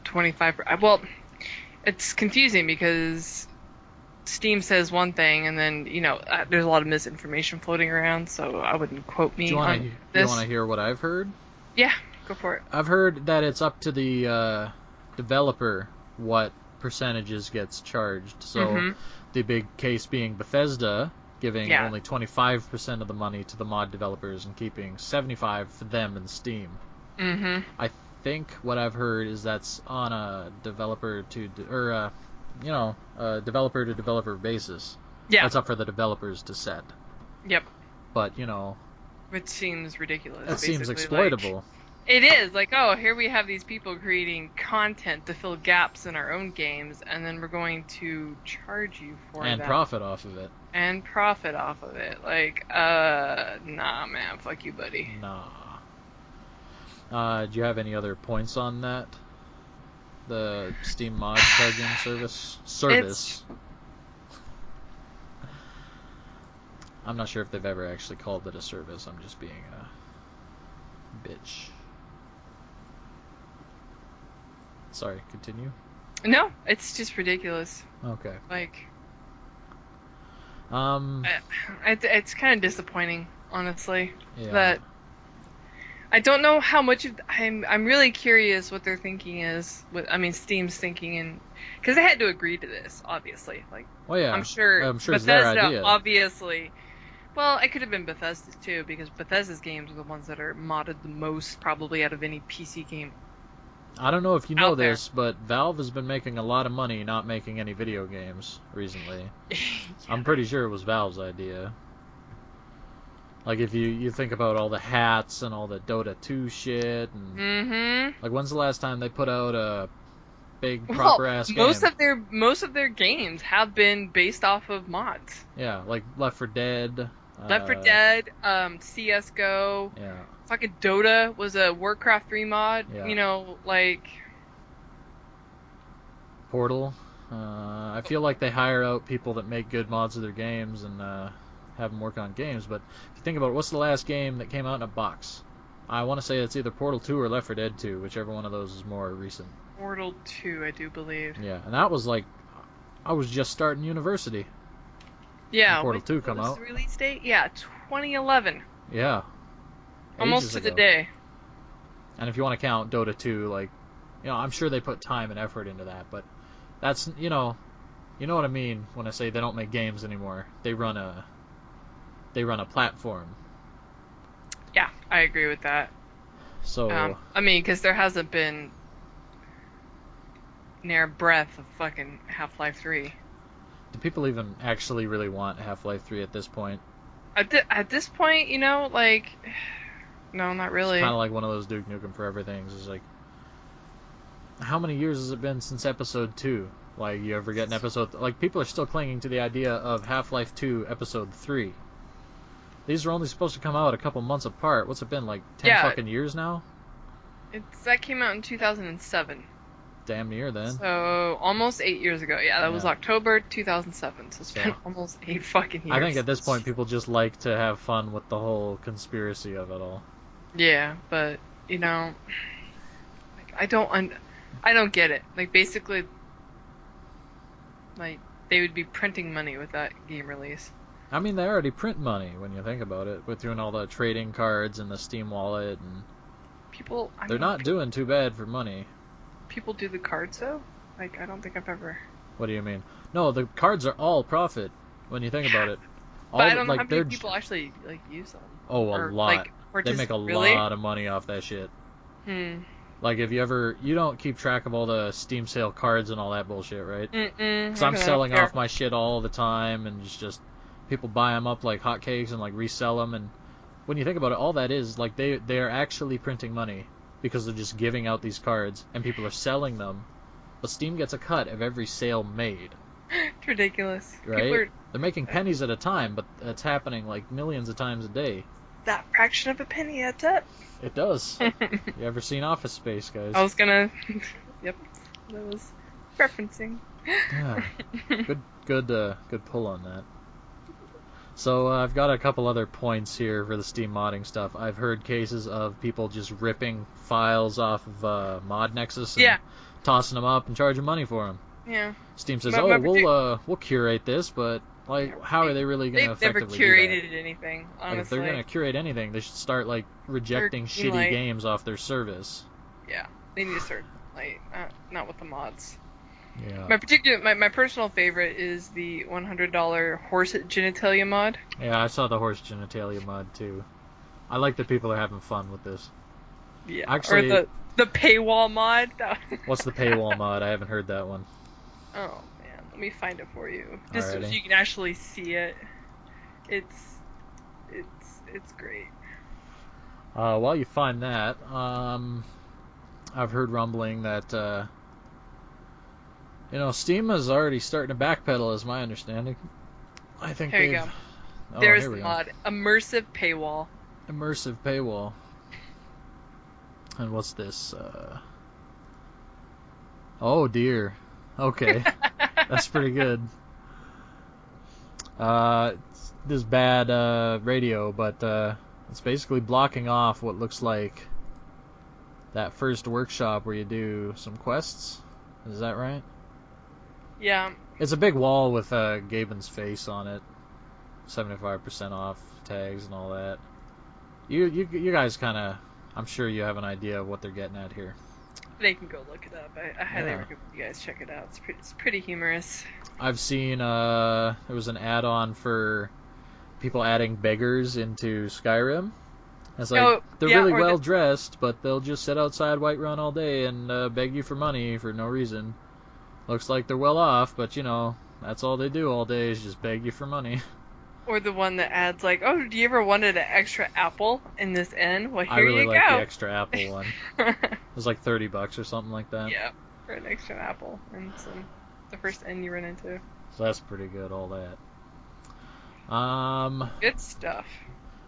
25. Well, it's confusing because Steam says one thing, and then there's a lot of misinformation floating around. So I wouldn't quote Do me you want to on you want this. to hear what I've heard? Yeah, go for it. I've heard that it's up to the developer what percentages gets charged. So Hmm. the big case being Bethesda giving Yeah. only 25% of the money to the mod developers and keeping 75 for them and Steam. Hmm. I think what I've heard is that's on a developer to a developer to developer basis. Yeah. That's up for the developers to set. Yep. But Which seems ridiculous. that seems Basically, exploitable. It is like, oh, here we have these people creating content to fill gaps in our own games, and then we're going to charge you for And that profit off of it. and profit off of it. Like, nah, man, fuck you, buddy. Nah. Do you have any other points on that? The Steam mod charging service. I'm not sure if they've ever actually called it a service. I'm just being a bitch. Sorry, continue. No, it's just ridiculous. Okay. Like, Um. it's kind of disappointing, honestly. Yeah. That I don't know how much of I'm really curious what their thinking is. Steam's thinking, and because they had to agree to this, obviously. Like, Well, yeah. I'm sure it's their Bethesda idea. obviously. Well, it could have been Bethesda's too, because Bethesda's games are the ones that are modded the most, probably out of any PC game. I don't know if you know out there. this, but Valve has been making a lot of money not making any video games recently. I'm pretty sure it was Valve's idea. Like, if you think about all the hats and all the Dota 2 shit, and Mm-hmm. like, when's the last time they put out a big Well, proper ass game? most of their games have been based off of mods. Yeah, like Left 4 Dead. Left 4 Dead, CS:GO, Yeah, fucking Dota was a Warcraft 3 mod. Yeah. Like, Portal. I feel like they hire out people that make good mods of their games and have them work on games. But if you think about it, what's the last game that came out in a box? I want to say it's either Portal 2 or Left 4 Dead 2, whichever one of those is more recent. Portal 2, I do believe. Yeah, and that was like, I was just starting university. Yeah, Portal 2 come what was out. the release date? Yeah, 2011. Yeah. Almost ages to the ago. day. And if you want to count Dota 2, like, I'm sure they put time and effort into that, but that's, you know what I mean when I say they don't make games anymore. They run a platform. Yeah, I agree with that. So, Because there hasn't been near a breath of fucking Half-Life 3. do people even actually really want Half-Life 3 at this point? At this point, like, no, not really. It's kind of like one of those Duke Nukem Forever things. It's like, how many years has it been since Episode 2? Like, you ever get an episode... Like, people are still clinging to the idea of Half-Life 2 Episode 3. These are only supposed to come out a couple months apart. What's it been, like 10 fucking years now? That came out in 2007. Damn near then. So, almost 8 years ago. Yeah, that was Yeah. October 2007. So it's been almost 8 fucking years. I think at this point people just like to have fun with the whole conspiracy of it all. Yeah, but, like, I don't get it. Like, basically, like, they would be printing money with that game release. I mean, they already print money when you think about it, with doing all the trading cards and the Steam wallet, and People, I they're mean, not doing too bad for money. people do the cards though. Like, I don't think I've ever. What do you mean? No, the cards are all profit when you think about it. But All I the, don't know how like many they're people actually like use them. oh a Or lot. like, or They just make a really. lot of money off that shit. Hmm. Like if you don't keep track of all the Steam sale cards and all that bullshit, right? Because I'm Okay, I don't selling care. off my shit all the time, and it's just people buy them up like hotcakes and like resell them. And when you think about it, all that is like they are actually printing money because they're just giving out these cards and people are selling them. But Steam gets a cut of every sale made, It's ridiculous. People right? are They're making pennies at a time, but it's happening like millions of times a day. that fraction of a penny adds up. It does. You ever seen Office Space, guys? I was gonna. Yep, that was referencing. Yeah. Good pull on that. So I've got a couple other points here for the Steam modding stuff. I've heard cases of people just ripping files off of Mod Nexus and Yeah. tossing them up and charging money for them. Yeah. Steam says, My "Oh, partic- we'll curate this," but like, how are they really going to They've never effectively do that? curated anything, Like, if they're honestly. going to curate anything, they should start like rejecting Or shitty greenlight. games off their service. Yeah, they need to start like not with the mods. Yeah. My personal favorite is the $100 horse genitalia mod. Yeah, I saw the horse genitalia mod too. I like that people are having fun with this. Yeah. Actually- or the paywall mod. What's the paywall mod? I haven't heard that one. Oh man, let me find it for you. Just so Alrighty. you can actually see it. It's great. While you find that, I've heard rumbling that Steam is already starting to backpedal, is my understanding. I think Here you they've. go. Oh, There's here the we go. mod, immersive paywall. Immersive paywall. And what's this? Oh dear. Okay, that's pretty good. This bad radio, but it's basically blocking off what looks like that first workshop where you do some quests. Is that right? Yeah. It's a big wall with Gaben's face on it. 75% off tags and all that. You guys kind of, I'm sure you have an idea of what they're getting at here. They can go look it up. I highly Yeah. recommend you guys check it out. It's pretty humorous. I've seen there was an add-on for people adding beggars into Skyrim. It's like Oh, they're yeah, really or well dressed, but they'll just sit outside Whiterun all day and beg you for money for no reason. Looks like they're well off, but that's all they do all day is just beg you for money. Or the one that adds like, oh, do you ever wanted an extra apple in this inn? Well, here I really you like go. the extra apple one. It was like $30 or something like that. Yeah, for an extra apple and the first inn you run into. So that's pretty good, all that. Good stuff.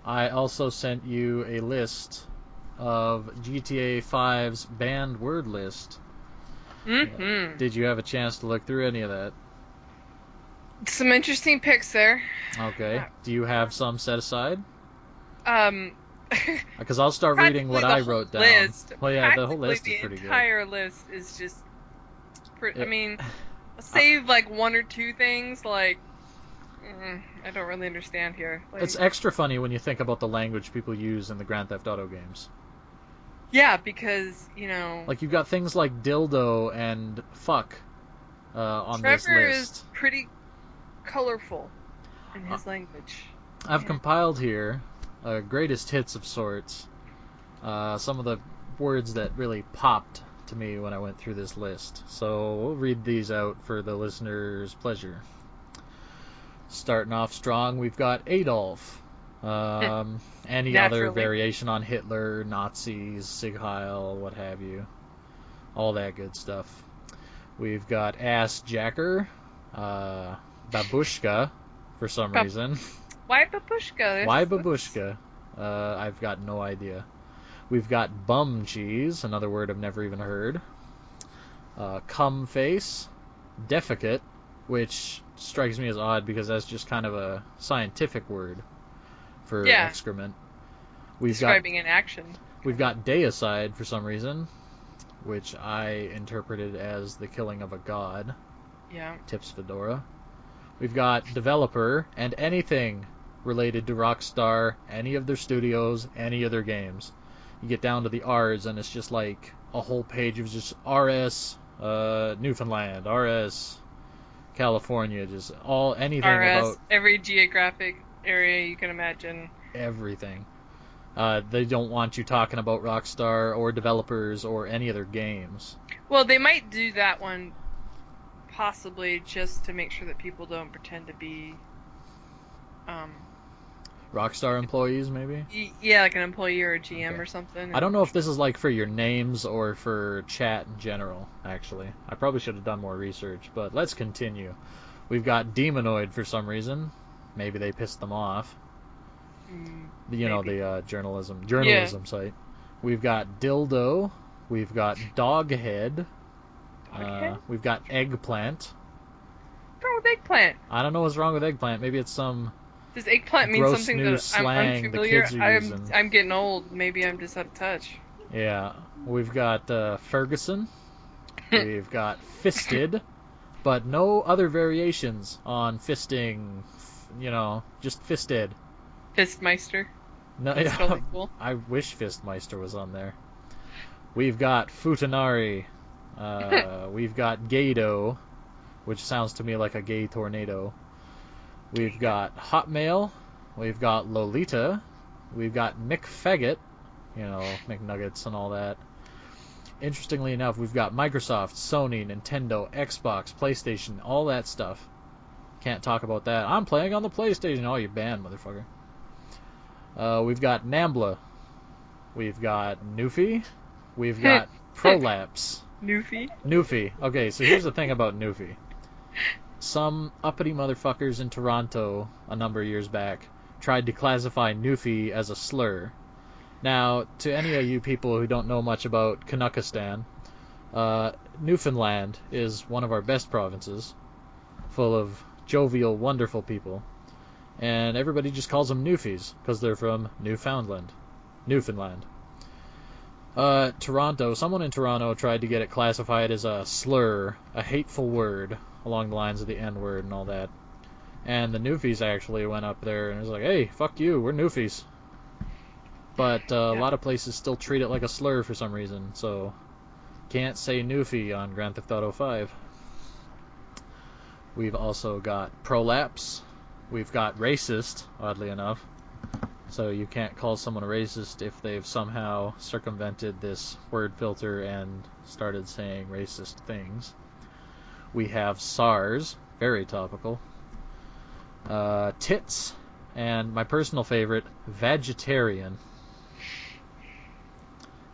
I also sent you a list of GTA 5's banned word list. Mm-hmm. Did you have a chance to look through any of that? Some interesting picks there. Okay. Do you have some set aside? Um, Because I'll start reading what I wrote down. List, Well, yeah, the whole practically list is pretty the good. entire list is just. I It- mean, save like one or two things. Like, I don't really understand here. Like, It's extra funny when you think about the language people use in the Grand Theft Auto games. yeah, because Like you've got things like dildo and fuck on this Trevor list. is pretty colorful in his language. I've Yeah. compiled here greatest hits of sorts. Some of the words that really popped to me when I went through this list. So we'll read these out for the listener's pleasure. Starting off strong, we've got Adolf. Any other Naturally. variation on Hitler, Nazis, Sieg Heil, what have you. All that good stuff. We've got Ass Jacker, Babushka, for some reason. Why babushka? Why babushka? I've got no idea. We've got bum cheese, another word I've never even heard. Cum face, defecate, which strikes me as odd because that's just kind of a scientific word for Yeah. excrement. We've Describing an action. got deicide for some reason, which I interpreted as the killing of a god. Yeah. Tips Fedora. We've got developer and anything related to Rockstar, any of their studios, any of their games. You get down to the R's and it's just like a whole page of just RS Newfoundland, RS California, just all anything about RS, every geographic area you can imagine. everything. They don't want you talking about Rockstar or developers or any other games. Well, they might do that one possibly just to make sure that people don't pretend to be, um, Rockstar employees, maybe? yeah, like an employee or a GM Okay. or something. I don't know if this is like for your names or for chat in general, actually. I probably should have done more research, but let's continue. We've got Demonoid for some reason. Maybe they pissed them off. Maybe. The journalism site. We've got Dildo. We've got Doghead. Okay. We've got Eggplant. What's wrong with eggplant? I don't know what's wrong with Eggplant. Maybe it's some Does eggplant mean gross something new that I'm slang the unfamiliar? kids are using. I'm getting old. Maybe I'm just out of touch. Yeah. We've got Ferguson. We've got Fisted, but no other variations on fisting. Just Fisted. Fistmeister. No, That's totally cool. I wish Fistmeister was on there. We've got Futanari. We've got Gado, which sounds to me like a gay tornado. We've got Hotmail. We've got Lolita. We've got McFaggot, McNuggets and all that. Interestingly enough, we've got Microsoft, Sony, Nintendo, Xbox, PlayStation, all that stuff. Can't talk about that. I'm playing on the PlayStation. Oh, you're banned, motherfucker. We've got Nambla. We've got Newfie. We've got Prolapse. Newfie. Okay, so here's the thing about Newfie. Some uppity motherfuckers in Toronto a number of years back tried to classify Newfie as a slur. Now, to any of you people who don't know much about Canuckistan, Newfoundland is one of our best provinces, full of jovial, wonderful people, and everybody just calls them Newfies because they're from Newfoundland. Someone in Toronto tried to get it classified as a slur, a hateful word, along the lines of the N-word and all that. And the Newfies actually went up there and was like, hey, fuck you, we're Newfies. But a lot of places still treat it like a slur for some reason, so can't say Newfie on Grand Theft Auto 5. We've also got Prolapse. We've got Racist, oddly enough. So you can't call someone a racist if they've somehow circumvented this word filter and started saying racist things. We have SARS, very topical. Tits, and my personal favorite, Vegetarian.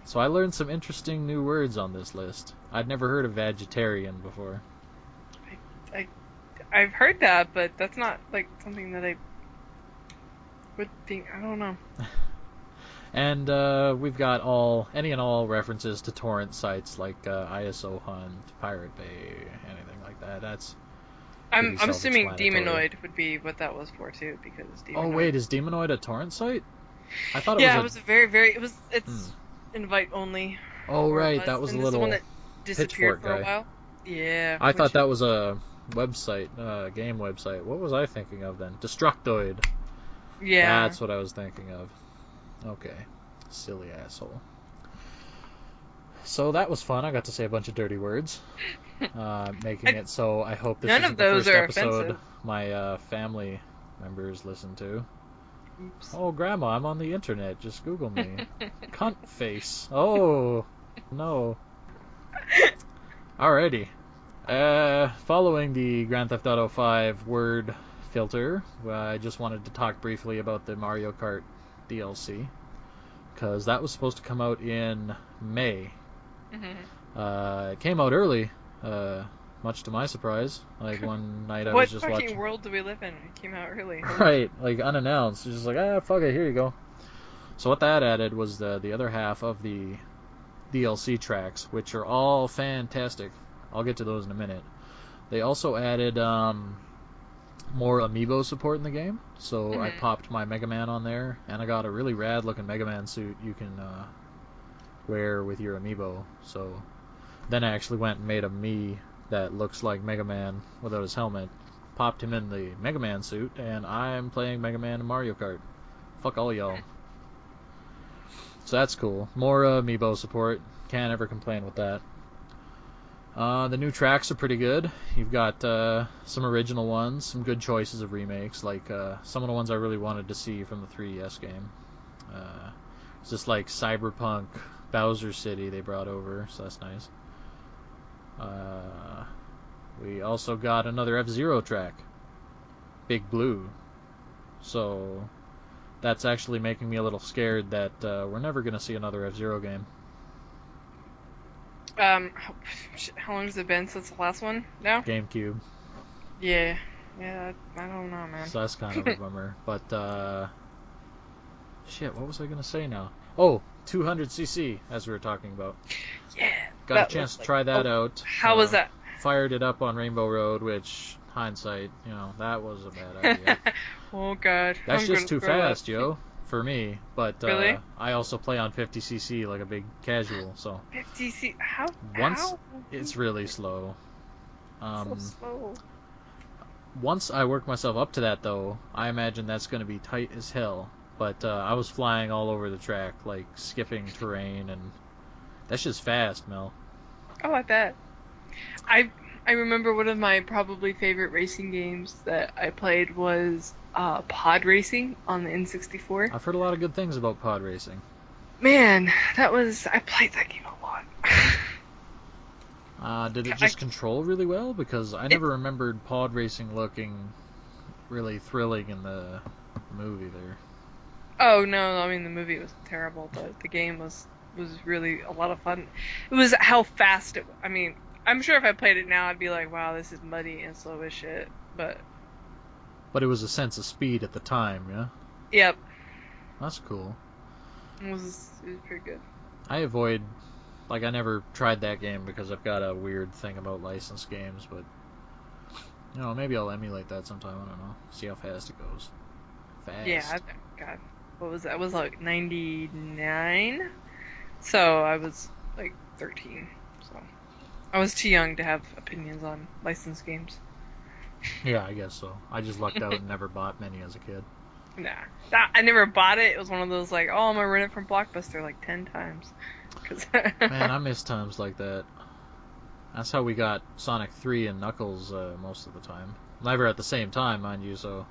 So I learned some interesting new words on this list. I'd never heard of Vegetarian before. I've heard that, but that's not like something that I would think. I don't know. And we've got any and all references to torrent sites like ISO Hunt, Pirate Bay, anything like that. That's I'm pretty assuming self-explanatory. Demonoid would be what that was for too, because Demonoid. Oh wait, is Demonoid a torrent site? I thought it was a very it's invite only. Oh right, Was. that was And a this is the little one that disappeared Pitchfork for a guy. while. Yeah. I thought that was a website, game website. What was I thinking of then? Destructoid. Yeah. That's what I was thinking of. Okay. Silly asshole. So that was fun. I got to say a bunch of dirty words. Making it so I hope this None is of the those first are episode offensive. my family members listen to. Oops. Oh, Grandma, I'm on the internet. Just Google me. Cunt face. Oh, no. Alrighty. Following the Grand Theft Auto 5 word filter, I just wanted to talk briefly about the Mario Kart DLC, because that was supposed to come out in May. It came out early, much to my surprise. Like one night I was just What fucking watching. world do we live in? It came out early. Right, like unannounced. It's just like, fuck it, here you go. So what that added was the other half of the DLC tracks, which are all fantastic. I'll get to those in a minute. They also added more amiibo support in the game, so I popped my Mega Man on there, and I got a really rad looking Mega Man suit you can wear with your amiibo. So then I actually went and made a Mii that looks like Mega Man without his helmet, popped him in the Mega Man suit, and I'm playing Mega Man and Mario Kart. Fuck all y'all. So that's cool. More amiibo support. Can't ever complain with that. The new tracks are pretty good. You've got some original ones, some good choices of remakes, like some of the ones I really wanted to see from the 3DS game. It's just like Cyberpunk, Bowser City they brought over, so that's nice. We also got another F-Zero track, Big Blue. So that's actually making me a little scared that we're never going to see another F-Zero game. How long has it been since the last one now? GameCube. Yeah. Yeah, I don't know, man. So that's kind of a bummer. But, shit, what was I going to say now? Oh, 200cc, as we were talking about. Yeah. Got a chance to try that out. How was that? Fired it up on Rainbow Road, which, hindsight, that was a bad idea. Oh, God. That's just too fast, yo, for me. But Really? I also play on 50cc like a big casual, so 50cc. it's really slow. So slow. Once I work myself up to that, though, I imagine that's going to be tight as hell. But I was flying all over the track, like skipping terrain, and that's just fast, Mel. Oh, I bet. I remember one of my probably favorite racing games that I played was pod racing on the N64. I've heard a lot of good things about pod racing. Man, I played that game a lot. Did it just control really well? Because I never remembered pod racing looking really thrilling in the movie there. Oh no, I mean the movie was terrible, but the game was really a lot of fun. It was how fast it. I mean, I'm sure if I played it now, I'd be like, wow, this is muddy and slow as shit. But it was a sense of speed at the time, yeah. Yep. That's cool. It was pretty good. I never tried that game because I've got a weird thing about licensed games, but maybe I'll emulate that sometime. I don't know. See how fast it goes. Fast. Yeah, God. What was that? I was like 99. So I was like 13. So I was too young to have opinions on licensed games. Yeah, I guess so. I just lucked out and never bought many as a kid. Nah. I never bought it. It was one of those like, oh, I'm gonna rent it from Blockbuster like 10 times. Man, I miss times like that. That's how we got Sonic 3 and Knuckles most of the time. Never at the same time, mind you, so...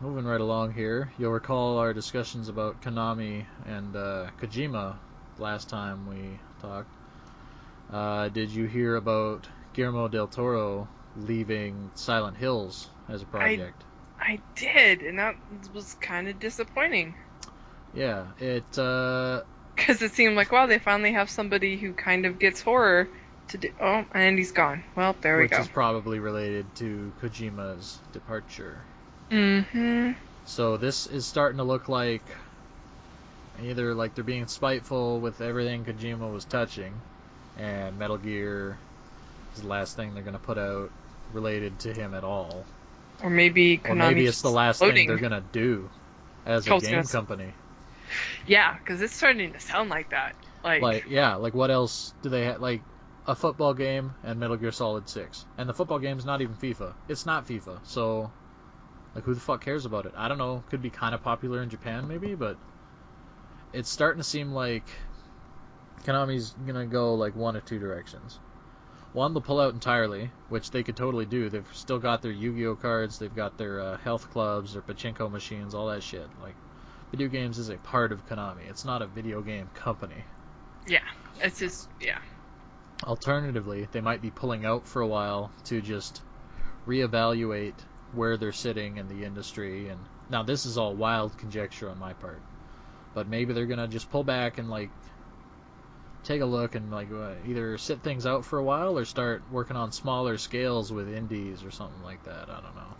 Moving right along here, you'll recall our discussions about Konami and Kojima last time we talked. Did you hear about Guillermo del Toro leaving Silent Hills as a project? I did, and that was kind of disappointing. Yeah, because it seemed like, wow, they finally have somebody who kind of gets horror to do. Oh, and he's gone. Well, there we go. Which is probably related to Kojima's departure. Mm-hmm. So this is starting to look like either like they're being spiteful with everything Kojima was touching, and Metal Gear is the last thing they're going to put out related to him at all. Or maybe Konami's or maybe it's the last floating. thing they're going to do as a game company. Yeah, because it's starting to sound like that. Like what else do they have? Like a football game and Metal Gear Solid 6. And the football game's not even FIFA. It's not FIFA. So, like, who the fuck cares about it? I don't know. Could be kind of popular in Japan, maybe, but it's starting to seem like Konami's gonna go, like, one of two directions. One, they'll pull out entirely, which they could totally do. They've still got their Yu-Gi-Oh cards, they've got their health clubs, their pachinko machines, all that shit. Like, video games is a part of Konami. It's not a video game company. Yeah, it's just, yeah. Alternatively, they might be pulling out for a while to just reevaluate where they're sitting in the industry. And now this is all wild conjecture on my part, but maybe they're gonna just pull back and like take a look and like either sit things out for a while or start working on smaller scales with indies or something like that. I don't know.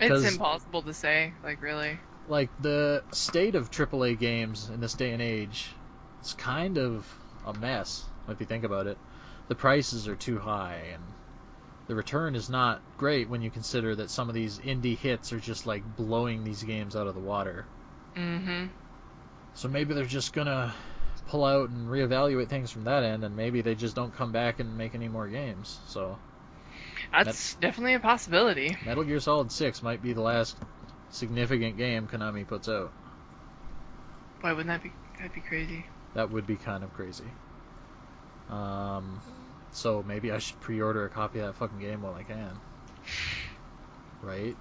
It's impossible to say, like, really. Like, the state of AAA games in this day and age is kind of a mess, if you think about it. The prices are too high, and the return is not great when you consider that some of these indie hits are just, like, blowing these games out of the water. Mm-hmm. So maybe they're just gonna pull out and reevaluate things from that end, and maybe they just don't come back and make any more games. So That's definitely a possibility. Metal Gear Solid 6 might be the last significant game Konami puts out. Why wouldn't that be? That'd be crazy. That would be kind of crazy. So maybe I should pre-order a copy of that fucking game while I can. Right?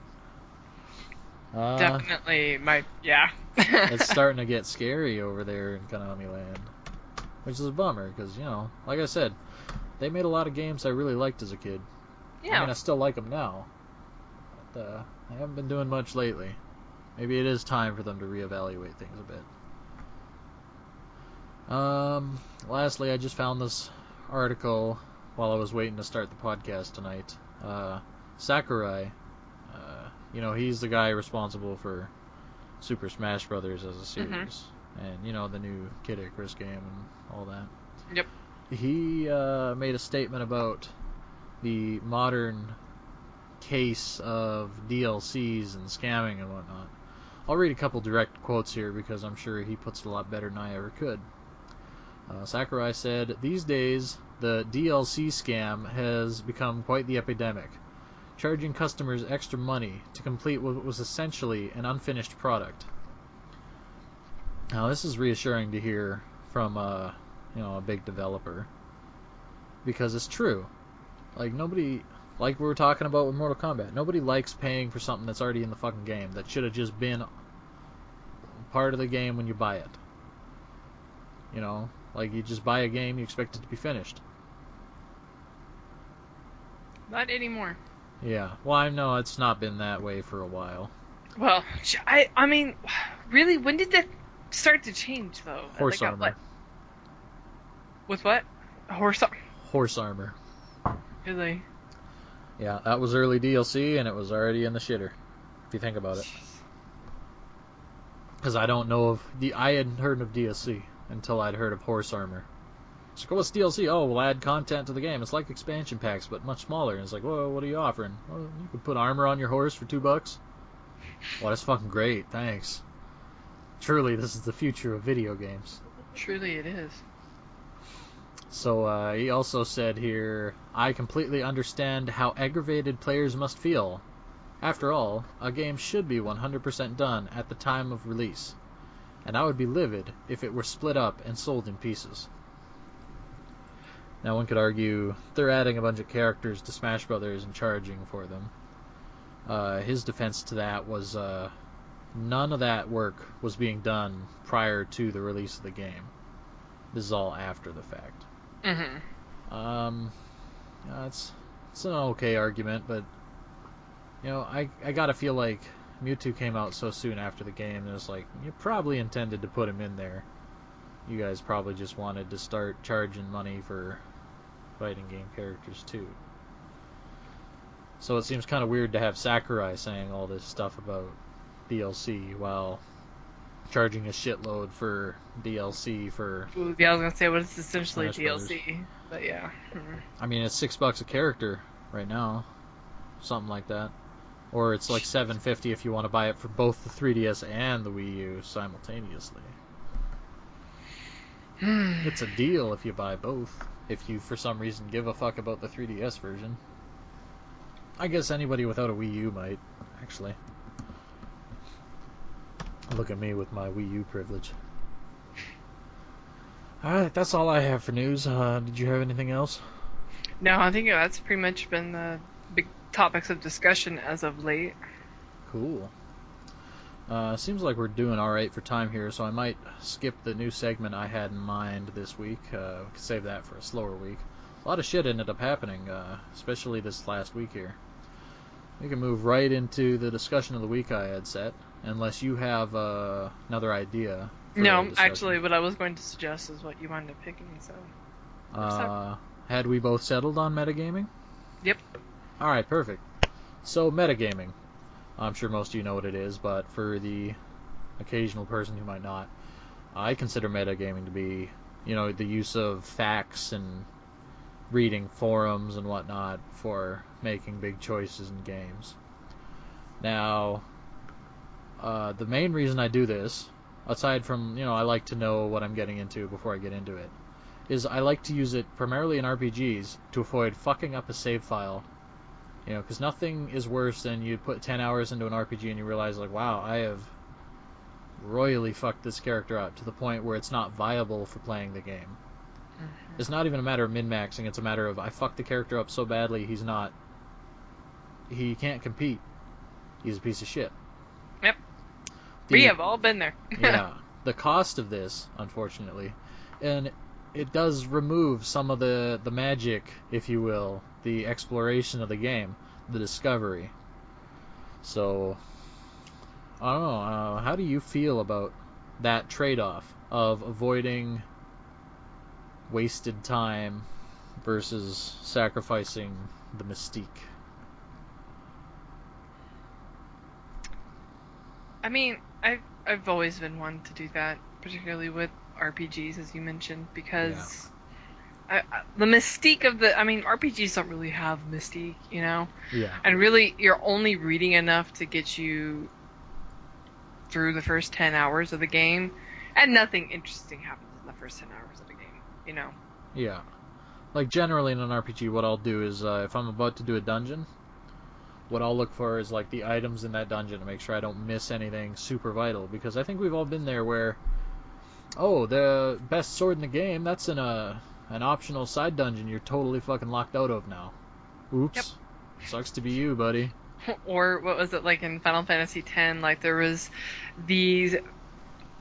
Definitely, yeah. It's starting to get scary over there in Konami Land, which is a bummer because, you know, like I said, they made a lot of games I really liked as a kid. Yeah. I mean, I still like them now, but I haven't been doing much lately. Maybe it is time for them to reevaluate things a bit. Lastly, I just found this article while I was waiting to start the podcast tonight. Sakurai, you know, he's the guy responsible for Super Smash Brothers as a series, and, you know, the new Kid Icarus game and all that. Yep. He made a statement about the modern case of DLCs and scamming and whatnot. I'll read a couple direct quotes here because I'm sure he puts it a lot better than I ever could. Sakurai said, "These days, the DLC scam has become quite the epidemic, charging customers extra money to complete what was essentially an unfinished product." Now, this is reassuring to hear from a big developer, because it's true. Like, nobody, like we were talking about with Mortal Kombat, nobody likes paying for something that's already in the fucking game that should have just been part of the game when you buy it. You know, like, you just buy a game, you expect it to be finished. Not anymore. Yeah, well, I know it's not been that way for a while. Well, I mean, really, when did that start to change, though? Horse armor. What? With what? Horse armor. Really? Yeah, that was early DLC, and it was already in the shitter, if you think about it. Because I don't know of... I hadn't heard of DLC until I'd heard of horse armor. It's like, oh, what's DLC? Oh, we'll add content to the game. It's like expansion packs, but much smaller. And it's like, whoa, what are you offering? Well, you could put armor on your horse for $2. Well, that's fucking great. Thanks. Truly, this is the future of video games. Truly it is. So he also said here, "I completely understand how aggravated players must feel. After all, a game should be 100% done at the time of release, and I would be livid if it were split up and sold in pieces." Now, one could argue they're adding a bunch of characters to Smash Brothers and charging for them. His defense to that was none of that work was being done prior to the release of the game. This is all after the fact. It's an okay argument, but you know, I gotta feel like Mewtwo came out so soon after the game, and it's like, you probably intended to put him in there. You guys probably just wanted to start charging money for fighting game characters too. So it seems kind of weird to have Sakurai saying all this stuff about DLC while charging a shitload for DLC for... Ooh, yeah, I was gonna say, what is essentially Smash Brothers. DLC, but yeah. I mean, it's $6 a character right now, something like that, or it's like $7.50 if you want to buy it for both the 3DS and the Wii U simultaneously. It's a deal if you buy both, if you for some reason give a fuck about the 3DS version. I guess anybody without a Wii U might, actually. Look at me with my Wii U privilege. Alright, that's all I have for news. Did you have anything else? No, I think that's pretty much been the big topics of discussion as of late. Cool. Seems like we're doing alright for time here, so I might skip the new segment I had in mind this week. We could save that for a slower week. A lot of shit ended up happening, especially this last week here. We can move right into the discussion of the week I had set, unless you have another idea. No, actually, what I was going to suggest is what you wound up picking, so... Had we both settled on metagaming? Yep. Alright, perfect. So, metagaming. I'm sure most of you know what it is, but for the occasional person who might not, I consider metagaming to be, you know, the use of facts and reading forums and whatnot for making big choices in games. Now, the main reason I do this, aside from, I like to know what I'm getting into before I get into it, is I like to use it primarily in RPGs to avoid fucking up a save file. Because nothing is worse than you put 10 hours into an RPG and you realize, like, wow, I have royally fucked this character up to the point where it's not viable for playing the game. Mm-hmm. It's not even a matter of min-maxing, it's a matter of I fucked the character up so badly he can't compete. He's a piece of shit. Yep. We have all been there. Yeah. The cost of this, unfortunately, and it does remove some of the magic, if you will, the exploration of the game, the discovery. So, I don't know. How do you feel about that trade-off of avoiding wasted time versus sacrificing the mystique? I mean, I've always been one to do that, particularly with RPGs, as you mentioned, because the mystique of RPGs don't really have mystique, Yeah. And really, you're only reading enough to get you through the first 10 hours of the game, and nothing interesting happens in the first 10 hours of the game, Yeah. Like, generally in an RPG, what I'll do is, if I'm about to do a dungeon, what I'll look for is, like, the items in that dungeon to make sure I don't miss anything super vital, because I think we've all been there where, oh, the best sword in the game, that's in an optional side dungeon you're totally fucking locked out of now. Oops. Yep. Sucks to be you, buddy. Or what was it like in Final Fantasy X? Like, there was these,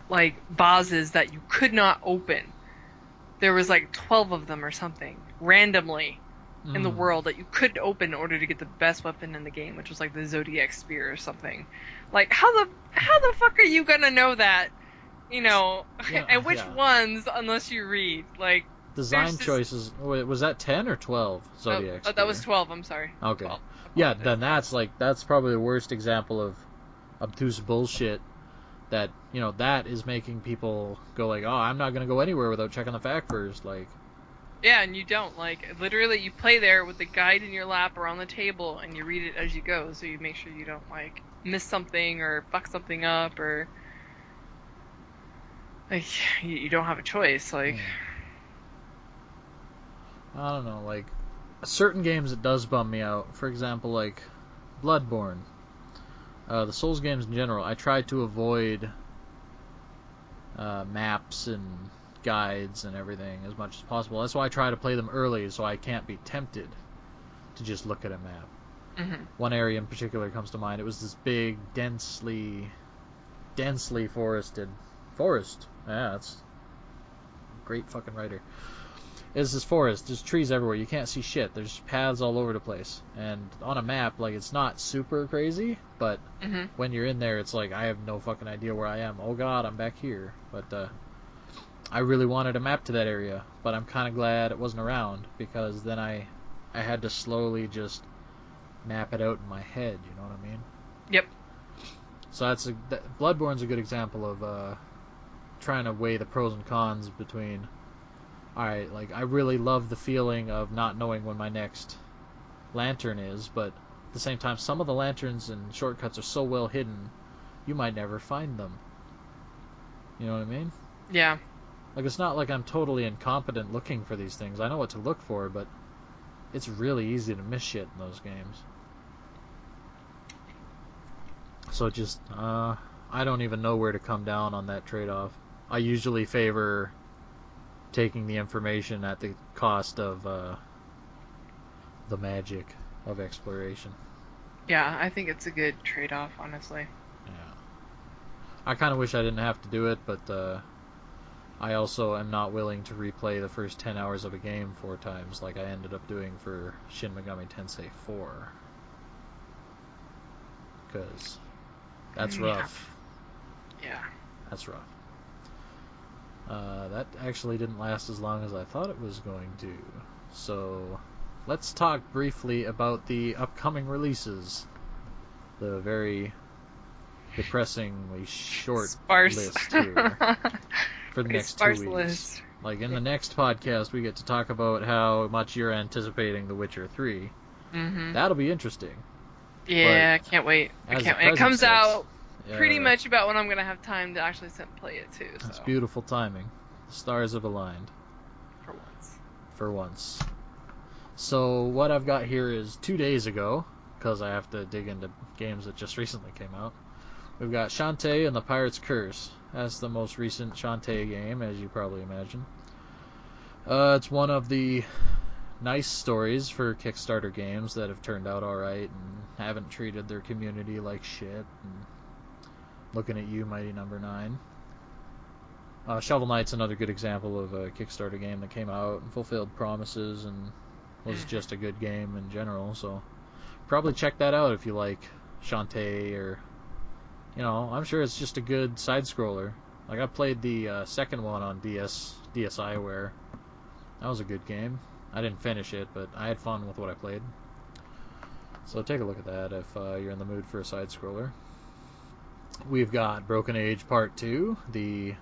like, bosses that you could not open. There was like 12 of them or something, randomly, in the world that you could open in order to get the best weapon in the game, which was like the Zodiac Spear or something. Like, how the fuck are you gonna know that? And which ones, unless you read, like, design choices. Was that 10 or 12 Zodiac Spear? That was 12, I'm sorry. Okay. 12. Yeah, then that's probably the worst example of obtuse bullshit that, that is making people go like, oh, I'm not going to go anywhere without checking the fact first, like. Yeah, and you don't. Like, literally, you play there with the guide in your lap or on the table, and you read it as you go, so you make sure you don't, like, miss something or fuck something up, or, like, you don't have a choice, like. I don't know, like, certain games it does bum me out. For example, like, Bloodborne. The Souls games in general, I try to avoid maps and guides and everything as much as possible. That's why I try to play them early, so I can't be tempted to just look at a map. Mm-hmm. One area in particular comes to mind. It was this big, densely forested forest. Yeah, that's a great fucking writer. It's this forest. There's trees everywhere. You can't see shit. There's paths all over the place. And on a map, like, it's not super crazy, but when you're in there, it's like, I have no fucking idea where I am. Oh god, I'm back here. But I really wanted a map to that area, but I'm kind of glad it wasn't around, because then I had to slowly just map it out in my head, you know what I mean? Yep. So Bloodborne's a good example of trying to weigh the pros and cons between, alright, like, I really love the feeling of not knowing when my next lantern is, but at the same time, some of the lanterns and shortcuts are so well hidden, you might never find them. You know what I mean? Yeah. Like, it's not like I'm totally incompetent looking for these things. I know what to look for, but it's really easy to miss shit in those games. So just, I don't even know where to come down on that trade-off. I usually favor taking the information at the cost of the magic of exploration. Yeah, I think it's a good trade-off, honestly. Yeah. I kind of wish I didn't have to do it, but I also am not willing to replay the first 10 hours of a game 4 times like I ended up doing for Shin Megami Tensei 4. Because that's rough. Yeah. That's rough. That actually didn't last as long as I thought it was going to. So, let's talk briefly about the upcoming releases. The very depressingly short list here for the next 2 weeks. List. Like, in the next podcast, we get to talk about how much you're anticipating The Witcher 3. Mm-hmm. That'll be interesting. Yeah, I can't wait. I can't wait. It comes out pretty much about when I'm gonna have time to actually sit and play it too. That's So beautiful timing. The stars have aligned. for once. For once. So what I've got here is 2 days ago, because I have to dig into games that just recently came out. We've got Shantae and the Pirate's Curse. That's the most recent Shantae game, as you probably imagine. It's one of the nice stories for Kickstarter games that have turned out alright and haven't treated their community like shit. And looking at you, Mighty Number 9. Shovel Knight's another good example of a Kickstarter game that came out and fulfilled promises and was just a good game in general. So probably check that out if you like Shantae, or I'm sure it's just a good side scroller. Like, I played the second one on DSiWare. That was a good game. I didn't finish it, but I had fun with what I played. So take a look at that if you're in the mood for a side scroller. We've got Broken Age Part 2, the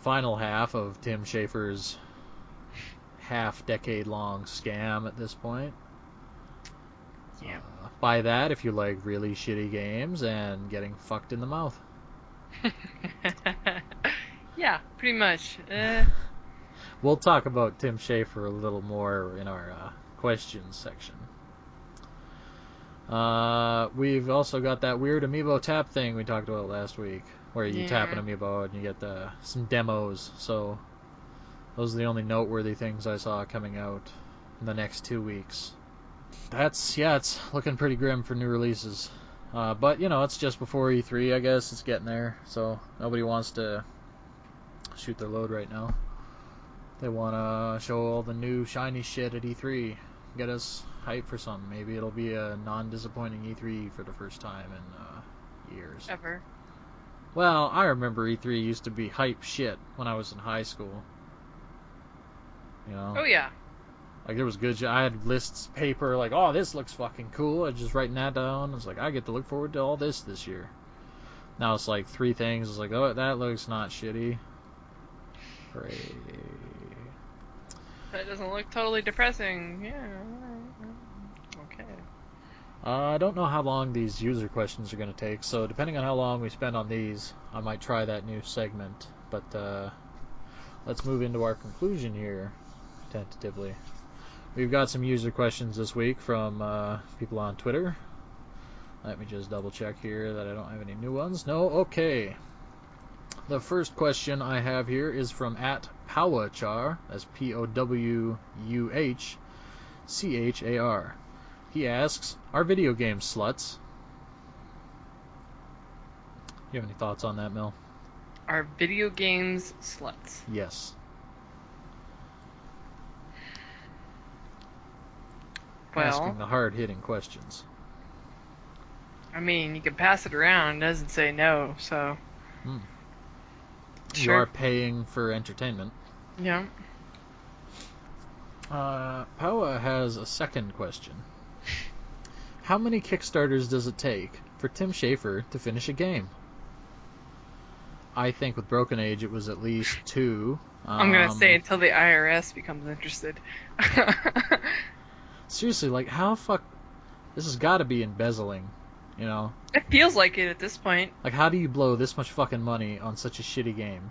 final half of Tim Schafer's half-decade-long scam at this point. Yeah. Buy that if you like really shitty games and getting fucked in the mouth. Yeah, pretty much. We'll talk about Tim Schafer a little more in our questions section. We've also got that weird amiibo tap thing we talked about last week, where you tap an amiibo and you get some demos. So those are the only noteworthy things I saw coming out in the next 2 weeks. It's looking pretty grim for new releases. But, it's just before E3, I guess. It's getting there, so nobody wants to shoot their load right now. They want to show all the new shiny shit at E3. Get us hyped for something. Maybe it'll be a non-disappointing E3 for the first time in years. Ever. Well, I remember E3 used to be hype shit when I was in high school. Oh, yeah. Like, there was good shit. I had lists, paper, like, oh, this looks fucking cool. I was just writing that down. It's like, I get to look forward to all this year. Now it's like 3 things. It's like, oh, that looks not shitty. Hooray. That doesn't look totally depressing. Yeah. Okay. I don't know how long these user questions are going to take, so depending on how long we spend on these, I might try that new segment. But let's move into our conclusion here, tentatively. We've got some user questions this week from people on Twitter. Let me just double check here that I don't have any new ones. No? Okay. The first question I have here is from @Powachar. That's POWUHCHAR. He asks, are video games sluts? You have any thoughts on that, Mel? Are video games sluts? Yes. Well, asking the hard-hitting questions. I mean, you can pass it around. It doesn't say no, so. You Sure. are paying for entertainment. Yeah. Powa has a second question. How many Kickstarters does it take for Tim Schafer to finish a game? I think with Broken Age it was at least 2. I'm gonna say until the IRS becomes interested. Seriously, like, how fuck... This has got to be embezzling, It feels like it at this point. Like, how do you blow this much fucking money on such a shitty game?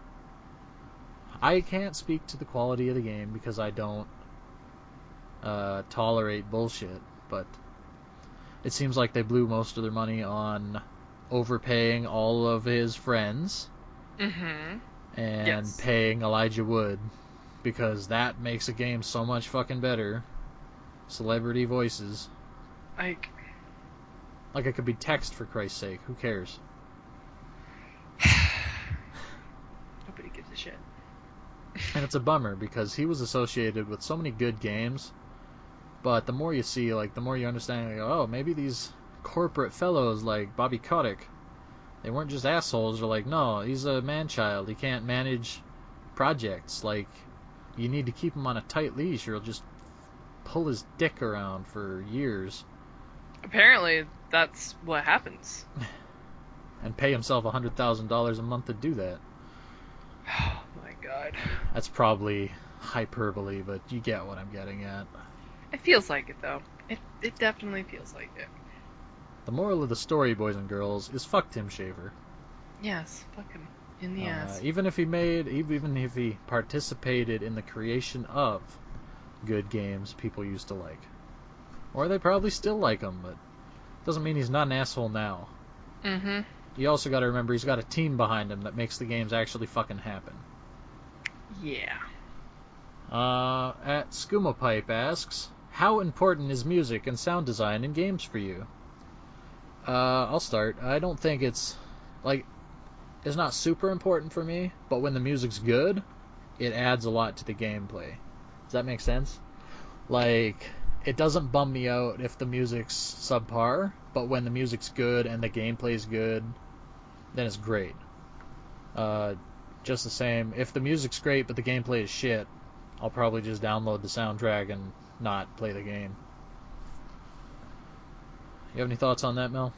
I can't speak to the quality of the game because I don't tolerate bullshit, but it seems like they blew most of their money on overpaying all of his friends and paying Elijah Wood, because that makes a game so much fucking better. Celebrity voices. Like it could be text, for Christ's sake. Who cares? Nobody gives a shit. And it's a bummer because he was associated with so many good games, but the more you see, like, the more you understand, like, oh, maybe these corporate fellows like Bobby Kotick, they weren't just assholes. They're like, no, he's a man-child. He can't manage projects. Like, you need to keep him on a tight leash or he'll just pull his dick around for years. Apparently, that's what happens. And pay himself $100,000 a month to do that. Oh my god. That's probably hyperbole, but you get what I'm getting at. It feels like it, though. It definitely feels like it. The moral of the story, boys and girls, is fuck Tim Schafer. Yes, fuck him in the ass. Even if he participated in the creation of good games people used to like, or they probably still like him, but doesn't mean he's not an asshole now. Mm-hmm. You also got to remember he's got a team behind him that makes the games actually fucking happen. Yeah. At Skooma Pipe asks, how important is music and sound design in games for you? I'll start. I don't think it's not super important for me, but when the music's good, it adds a lot to the gameplay. Does that make sense? Like, it doesn't bum me out if the music's subpar, but when the music's good and the gameplay's good, then it's great. Just the same, if the music's great but the gameplay is shit, I'll probably just download the soundtrack and not play the game. You have any thoughts on that, Mel?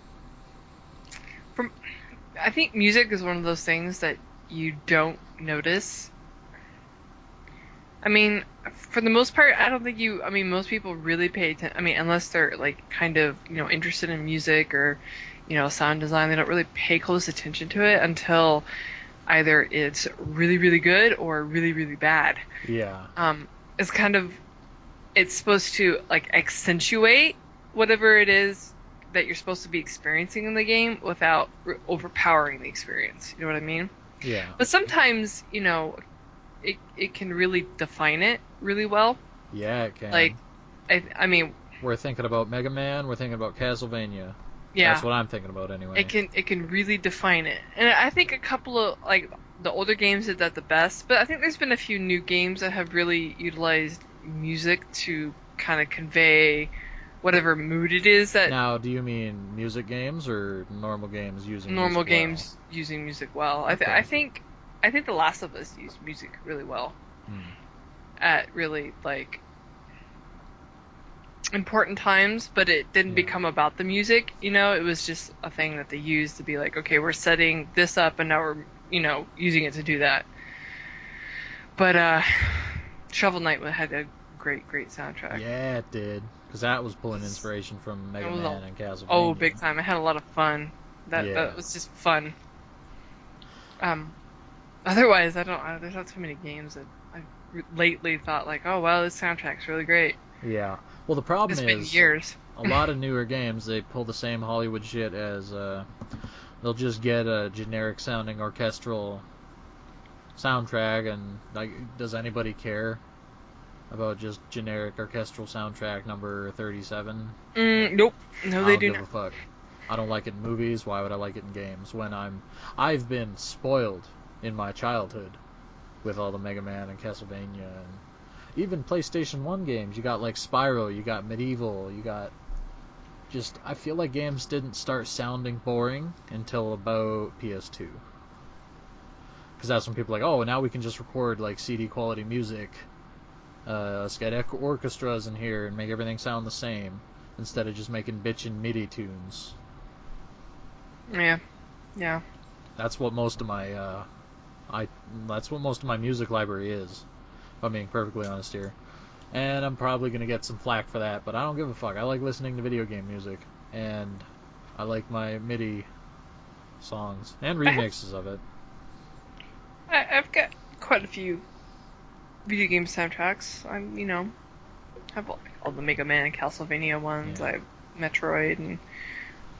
I think music is one of those things that you don't notice. I mean, for the most part, I don't think most people really pay attention. I mean, unless they're like kind of, interested in music or, sound design, they don't really pay close attention to it until either it's really, really good or really, really bad. Yeah. It's supposed to like accentuate whatever it is that you're supposed to be experiencing in the game without overpowering the experience. You know what I mean? Yeah. But sometimes, it can really define it really well. Yeah, it can. Like, I mean, we're thinking about Mega Man. We're thinking about Castlevania. Yeah. That's what I'm thinking about anyway. It can really define it. And I think a couple of like the older games did that the best, but I think there's been a few new games that have really utilized music to kind of convey whatever mood it is that. Now, do you mean music games or normal games using normal music games using music well? Okay. I think The Last of Us used music really well. At really like important times, but it didn't become about the music, it was just a thing that they used to be like, okay, we're setting this up and now we're, using it to do that. But Shovel Knight had a great soundtrack. Yeah, it did, because that was pulling inspiration from Mega Man and Castlevania. Oh, big time. I had a lot of fun. That was just fun. Otherwise, there's not too many games that I've lately thought like, oh wow, this soundtrack's really great. Yeah. Well, the problem It's is been years. a lot of newer games, they pull the same Hollywood shit as they'll just get a generic sounding orchestral soundtrack, and like, does anybody care about just generic orchestral soundtrack number 37? Nope. No, they do not. I don't give a fuck. I don't like it in movies. Why would I like it in games when I've been spoiled in my childhood with all the Mega Man and Castlevania and even PlayStation 1 games. You got like Spyro, you got Medieval, you got I feel like games didn't start sounding boring until about PS2. Because that's when people are like, oh, now we can just record like CD quality music. Let's get orchestras in here and make everything sound the same instead of just making bitchin' MIDI tunes. Yeah. That's what most of my music library is, if I'm being perfectly honest here. And I'm probably going to get some flack for that, but I don't give a fuck. I like listening to video game music, and I like my MIDI songs and remixes of it. I've got quite a few video game soundtracks. Have all the Mega Man and Castlevania ones. Yeah. I have Metroid, and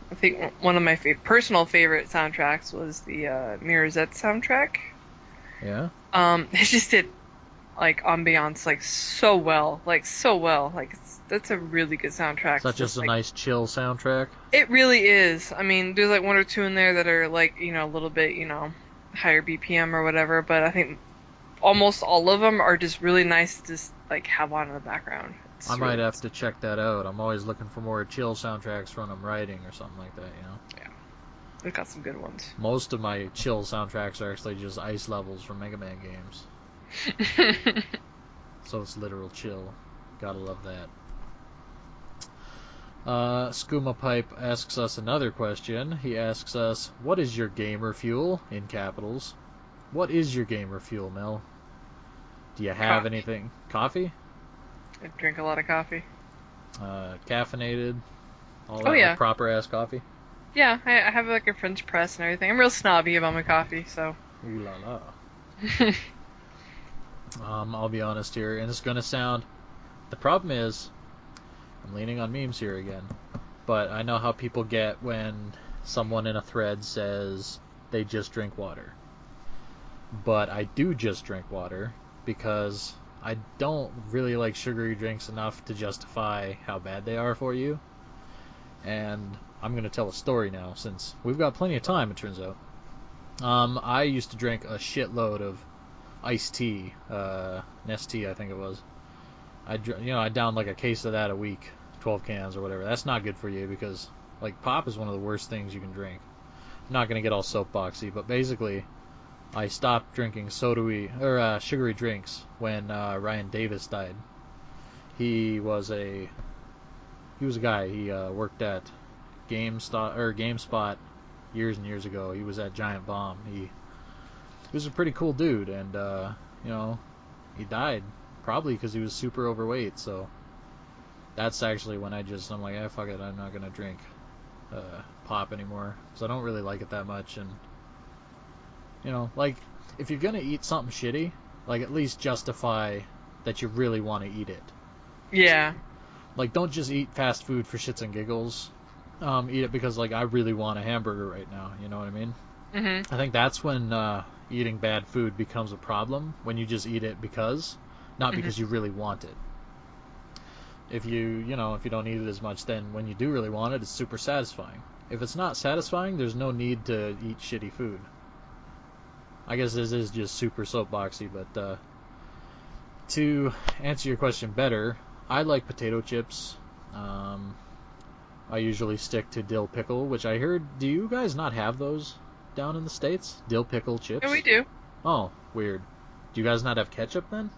I think one of my personal favorite soundtracks was the Mirror's Edge soundtrack. Yeah. It just did like ambiance so well. That's a really good soundtrack. Is that just a nice chill soundtrack? It really is. I mean, there's like one or two in there that are like, a little bit, higher BPM or whatever, but I think almost all of them are just really nice to just like have on in the background. I might have to check that out. I'm always looking for more chill soundtracks when I'm writing or something like that, Yeah. They've got some good ones. Most of my chill soundtracks are actually just ice levels from Mega Man games. So it's literal chill. Gotta love that. Skooma Pipe asks us another question. He asks us, what is your gamer fuel? In capitals. What is your gamer fuel, Mel? Do you have anything? Coffee? I drink a lot of coffee. Caffeinated? All Oh that like yeah, proper ass coffee. yeah. I have like a French press and everything. I'm real snobby about my coffee, so. Ooh la la. I'll be honest here, and it's gonna sound. The problem is, I'm leaning on memes here again, but I know how people get when someone in a thread says they just drink water. But I do just drink water because I don't really like sugary drinks enough to justify how bad they are for you. And I'm going to tell a story now since we've got plenty of time, it turns out. I used to drink a shitload of iced tea, Nestea, I think it was. I downed like a case of that a week, 12 cans or whatever. That's not good for you because like pop is one of the worst things you can drink. I'm not gonna get all soapboxy, but basically, I stopped drinking sugary drinks when Ryan Davis died. He was a guy. He worked at GameSpot years and years ago. He was at Giant Bomb. He was a pretty cool dude, and you know, he died probably because he was super overweight. So that's actually when I'm like, fuck it, I'm not gonna drink pop anymore because I don't really like it that much. And like if you're gonna eat something shitty, like at least justify that you really want to eat it. Yeah. Like don't just eat fast food for shits and giggles. Eat it because like I really want a hamburger right now. You know what I mean? Mhm. I think that's when eating bad food becomes a problem, when you just eat it because, not Mhm. because you really want it. If you don't eat it as much, then when you do really want it, it's super satisfying. If it's not satisfying, there's no need to eat shitty food. I guess this is just super soapboxy, but to answer your question better, I like potato chips. I usually stick to dill pickle, which I heard. Do you guys not have those down in the States? Dill pickle Yeah, we chips? do. Oh, weird. Do you guys not have ketchup then?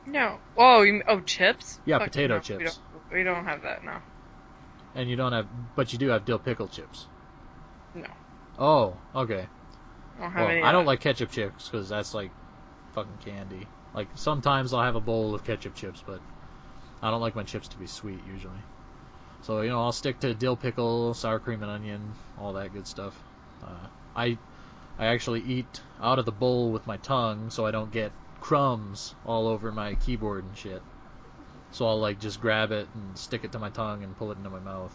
No. Oh, chips? Yeah, Fuck potato no. We don't. chips. We don't have that now. And you don't have, but you do have dill pickle chips. No. Oh, okay. I don't have Well, any I of don't that. like ketchup chips because that's like fucking candy. Like sometimes I'll have a bowl of ketchup chips, but I don't like my chips to be sweet usually. So I'll stick to dill pickle, sour cream and onion, all that good stuff. I actually eat out of the bowl with my tongue so I don't get crumbs all over my keyboard and shit. So I'll like just grab it and stick it to my tongue and pull it into my mouth.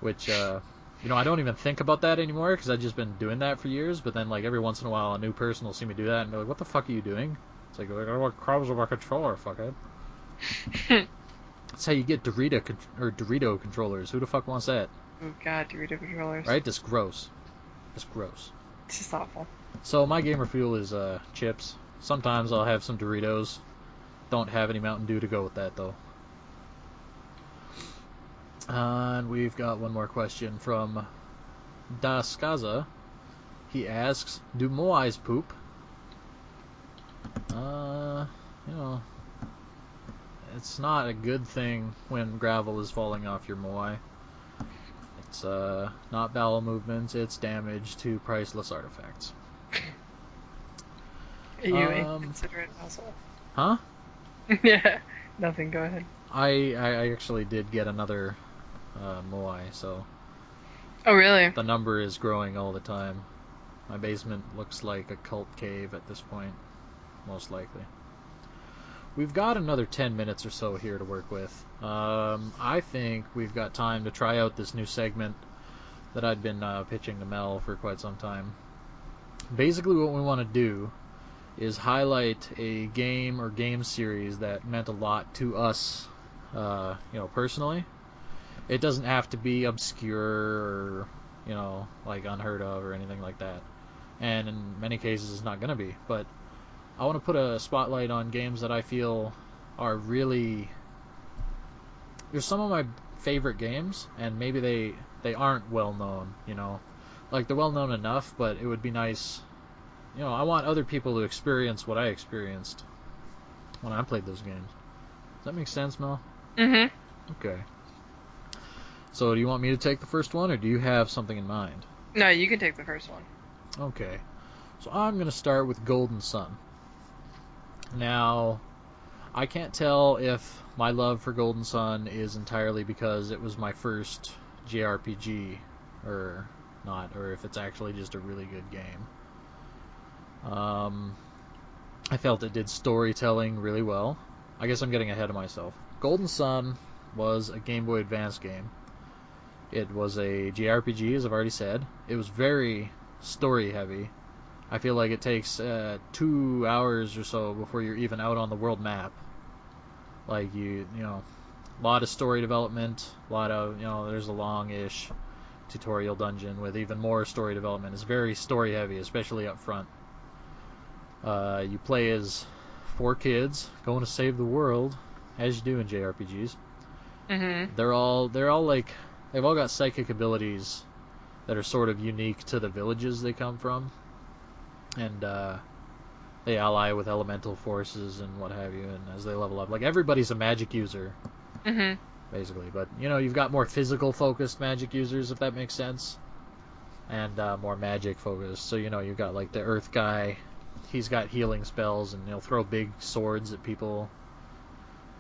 Which I don't even think about that anymore because I've just been doing that for years. But then like every once in a while, a new person will see me do that and be like, "What the fuck are you doing?" It's like, I don't want crumbs on my controller, fuckhead. That's how you get Dorito controllers. Who the fuck wants that? Oh god, Dorito controllers. Right? That's gross. That's gross. It's just awful. So my gamer fuel is chips. Sometimes I'll have some Doritos. Don't have any Mountain Dew to go with that though. And we've got one more question from Daskaza. He asks, "Do moais poop?" Uh, you know, it's not a good thing when gravel is falling off your moai. It's not bowel movements, it's damage to priceless artifacts. Are you Um, inconsiderate asshole? huh? Yeah. Nothing. Go ahead. I actually did get another moai, so Oh really? the number is growing all the time. My basement looks like a cult cave at this point, most likely. We've got another 10 minutes or so here to work with. I think we've got time to try out this new segment that I'd been pitching to Mel for quite some time. Basically, what we want to do is highlight a game or game series that meant a lot to us, personally. It doesn't have to be obscure or, like unheard of or anything like that. And in many cases, it's not going to be. But I want to put a spotlight on games that I feel are really. They're some of my favorite games, and maybe they aren't well known. Like they're well known enough, but it would be nice. I want other people to experience what I experienced when I played those games. Does that make sense, Mel? Mhm. Okay. So, do you want me to take the first one, or do you have something in mind? No, you can take the first one. Okay. So I'm going to start with Golden Sun. Now, I can't tell if my love for Golden Sun is entirely because it was my first JRPG or not, or if it's actually just a really good game. Um, I felt it did storytelling really well. I guess I'm getting ahead of myself. Golden Sun was a Game Boy Advance game. It was a JRPG, as I've already said. It was very story heavy. I feel like it takes 2 hours or so before you're even out on the world map. Like a lot of story development, a lot of there's a long-ish tutorial dungeon with even more story development. It's very story heavy, especially up front. You play as 4 kids going to save the world, as you do in JRPGs. Mhm. They're all like they've all got psychic abilities that are sort of unique to the villages they come from, and they ally with elemental forces and what have you. And as they level up, like everybody's a magic user, Mhm. basically. But you've got more physical focused magic users, if that makes sense, and more magic focused. So you've got like the Earth guy. He's got healing spells and he'll throw big swords at people.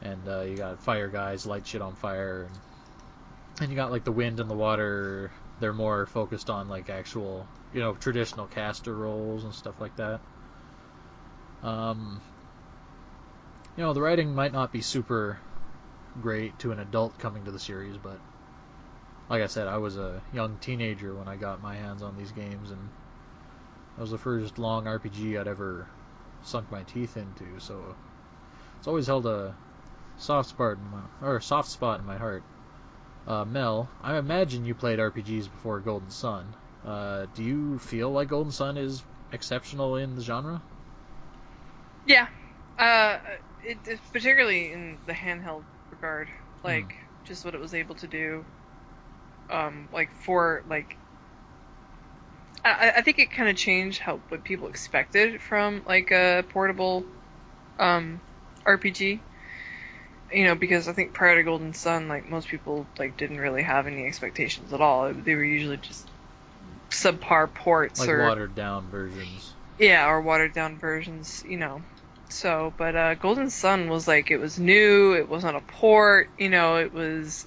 And you got fire guys light shit on fire, and you got like the wind and the water. They're more focused on like actual, traditional caster roles and stuff like that. Um, the writing might not be super great to an adult coming to the series, but like I said, I was a young teenager when I got my hands on these games, and that was the first long RPG I'd ever sunk my teeth into. So it's always held a soft spot in my heart. Mel, I imagine you played RPGs before Golden Sun. Do you feel like Golden Sun is exceptional in the genre? Yeah. It's particularly in the handheld regard, Hmm. like just what it was able to do. Like for like, I think it kind of changed what people expected from like a portable um RPG. Because I think prior to Golden Sun, like most people like didn't really have any expectations at all. They were usually just subpar ports Like or watered down versions. yeah, or watered down versions. So, but Golden Sun was like it was new. It wasn't a port. Yeah. It was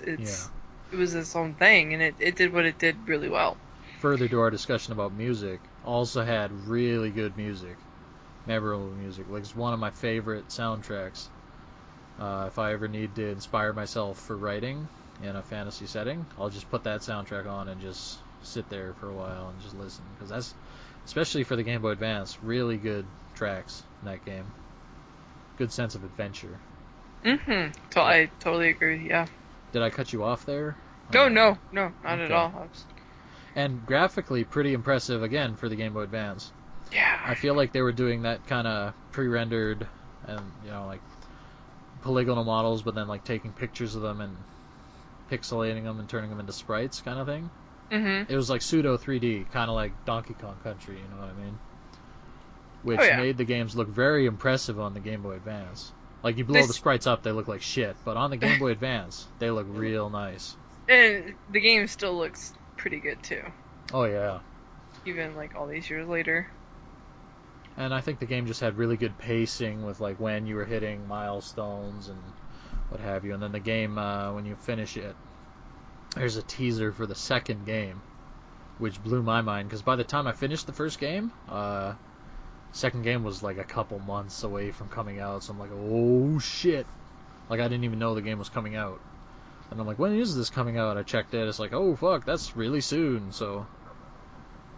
its own thing, and it did what it did really well. Further to our discussion about music, also had really good music, memorable music. Like it's one of my favorite soundtracks. If I ever need to inspire myself for writing in a fantasy setting, I'll just put that soundtrack on and just sit there for a while and just listen, because that's, especially for the Game Boy Advance, really good tracks in that game. Good sense of adventure. So Did I, I totally agree. Yeah. did I cut you off there? No, no, no, not at Okay. all. And graphically pretty impressive again for the Game Boy Advance. Yeah. I feel like they were doing that kind of pre-rendered and like polygonal models, but then like taking pictures of them and pixelating them and turning them into sprites kind of thing. Mhm. It was like pseudo 3D, kind of like Donkey Kong Country, you know what I mean? Oh Which yeah. made the games look very impressive on the Game Boy Advance. Like you blow the This sprites up, they look like shit, but on the Game Boy Advance, they look real nice. and the game still looks pretty good too, Oh yeah. even like all these years later. And I think the game just had really good pacing with like when you were hitting milestones and what have you. And then the game, when you finish it, there's a teaser for the second game, which blew my mind because by the time I finished the first game, second game was like a couple months away from coming out. So I'm like, oh shit! Like I didn't even know the game was coming out. And I'm like, when is this coming out? I checked it. It's like, oh fuck, that's really soon. So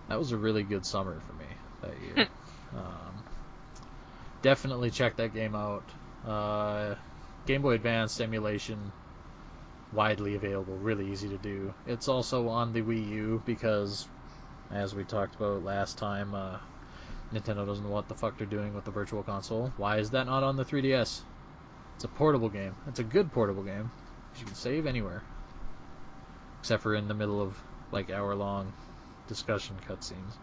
that was a really good summer for me that year. Um, Definitely check that game out. Game Boy Advance emulation, widely available, really easy to do. It's also on the Wii U because, as we talked about last time, Nintendo doesn't know what the fuck they're doing with the Virtual Console. Why is that not on the 3DS? It's a portable game. It's a good portable game. You can save anywhere, except for in the middle of like hour-long discussion cutscenes.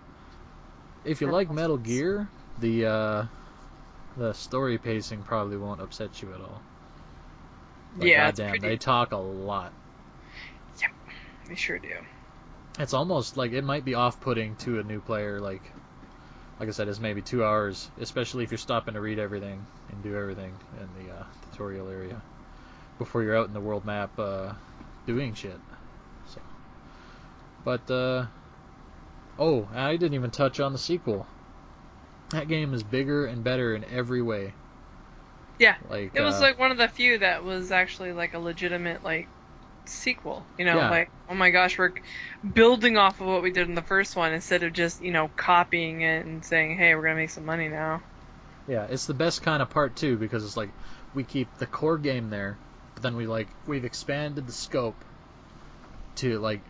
If you Or like Metal puzzles. Gear, the story pacing probably won't upset you at all. But Yeah, it's goddamn, they pretty. talk a lot. Yep, they sure do. It's almost like it might be off-putting to a new player, like like I said, is maybe 2 hours, especially if you're stopping to read everything and do everything in the tutorial area before you're out in the world map doing shit. So, but oh, I didn't even touch on the sequel. That game is bigger and better in every way. Yeah, Like, it was like one of the few that was actually like a legitimate like sequel. yeah, Like, oh my gosh, we're building off of what we did in the first one instead of just copying it and saying, hey, we're gonna make some money now. yeah, it's the best kind of part too, because it's like we keep the core game there, but then we've expanded the scope to, like,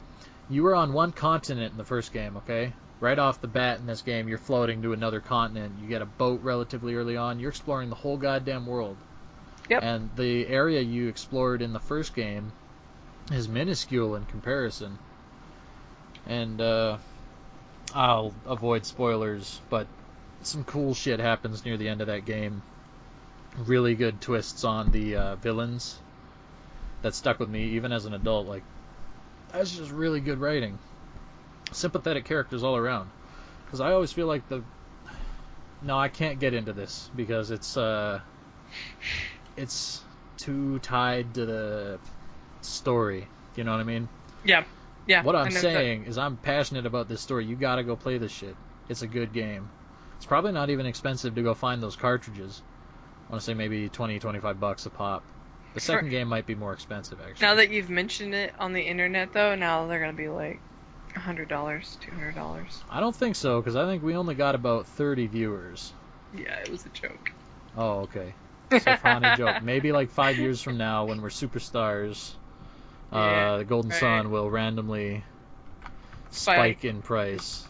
you were on one continent in the first game, okay? Right off the bat in this game, you're floating to another continent. You get a boat relatively early on. You're exploring the whole goddamn world. Yep. And the area you explored in the first game is minuscule in comparison. And I'll avoid spoilers, but some cool shit happens near the end of that game. Really good twists on the villains that stuck with me even as an adult. Like, that's just really good writing. Sympathetic characters all around. Because I always feel like no, I can't get into this because it's too tied to the story. You know what I mean? Yeah. Yeah. What I'm saying is I'm passionate about this story. You gotta go play this shit. It's a good game. It's probably not even expensive to go find those cartridges. I want to say maybe $20-25 a pop. The second game might be more expensive, actually. Now that you've mentioned it on the internet, though, now they're gonna be like $100, $200. I don't think so, because I think we only got about 30 viewers. Yeah, it was a joke. Oh, okay. So funny joke. Maybe like 5 years from now, when we're superstars, the Golden Sun will randomly spike in price.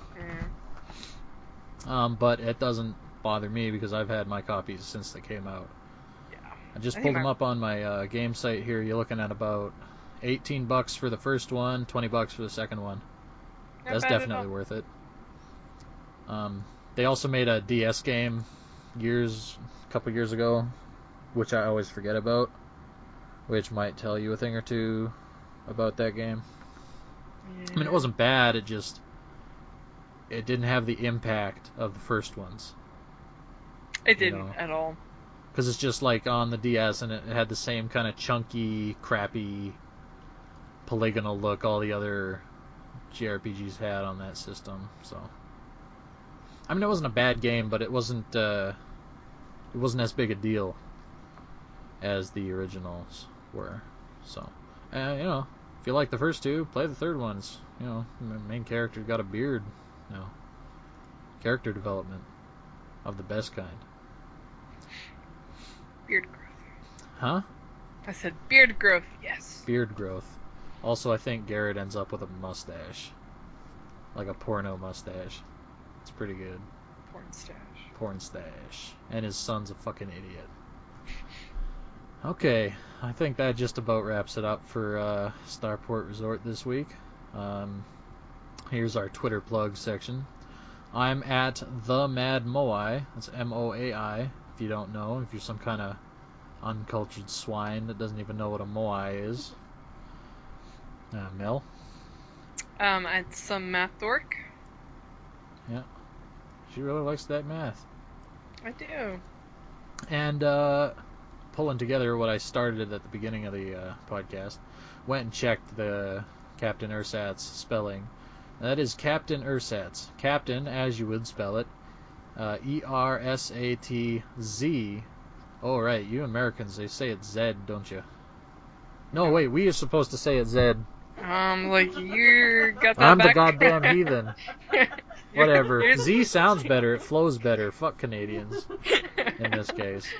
But it doesn't bother me because I've had my copies since they came out. Yeah. I just pulled them up on my game site here. You're looking at about $18 for the first one, $20 for the second one. That's definitely worth it. They also made a DS game a couple years ago, which I always forget about, which might tell you a thing or two about that game. Yeah. I mean, it wasn't bad. It didn't have the impact of the first ones. It didn't at all. Because it's just like on the DS, and it had the same kind of chunky, crappy, polygonal look all the other JRPGs had on that system. So, I mean, it wasn't a bad game, but it wasn't as big a deal as the originals were. So, if you like the first two, play the third ones. The main character got a beard. Character development of the best kind. Beard growth. Huh? I said beard growth, yes. Beard growth. Also, I think Garrett ends up with a mustache. Like a porno mustache. It's pretty good. Porn stash. And his son's a fucking idiot. Okay, I think that just about wraps it up for Starport Resort this week. Here's our Twitter plug section. I'm at the Mad Moai. That's MOAI. If you don't know, if you're some kind of uncultured swine that doesn't even know what a Moai is. Mel? At some math dork. Yeah. She really likes that math. I do. And pulling together what I started at the beginning of the podcast, went and checked the Captain Ursat's spelling. That is Captain Ursat's. Captain, as you would spell it, ERSATZ. Oh, right, you Americans, they say it's Z, don't you? No, wait, we are supposed to say it's Z. Like you got that I'm back? the goddamn heathen. Whatever. Z sounds better, it flows better. Fuck Canadians, in this case.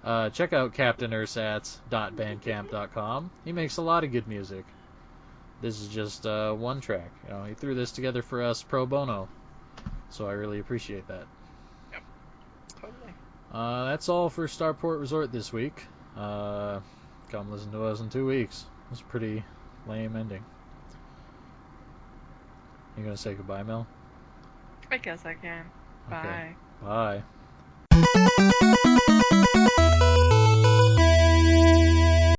Check out CaptainUrsats.bandcamp.com. He makes a lot of good music. This is just one track. He threw this together for us pro bono, so I really appreciate that. Yep, totally. That's all for Starport Resort this week. Come listen to us in 2 weeks. It was a pretty lame ending. You gonna say goodbye, Mel? I guess I can. Bye. Okay. Bye.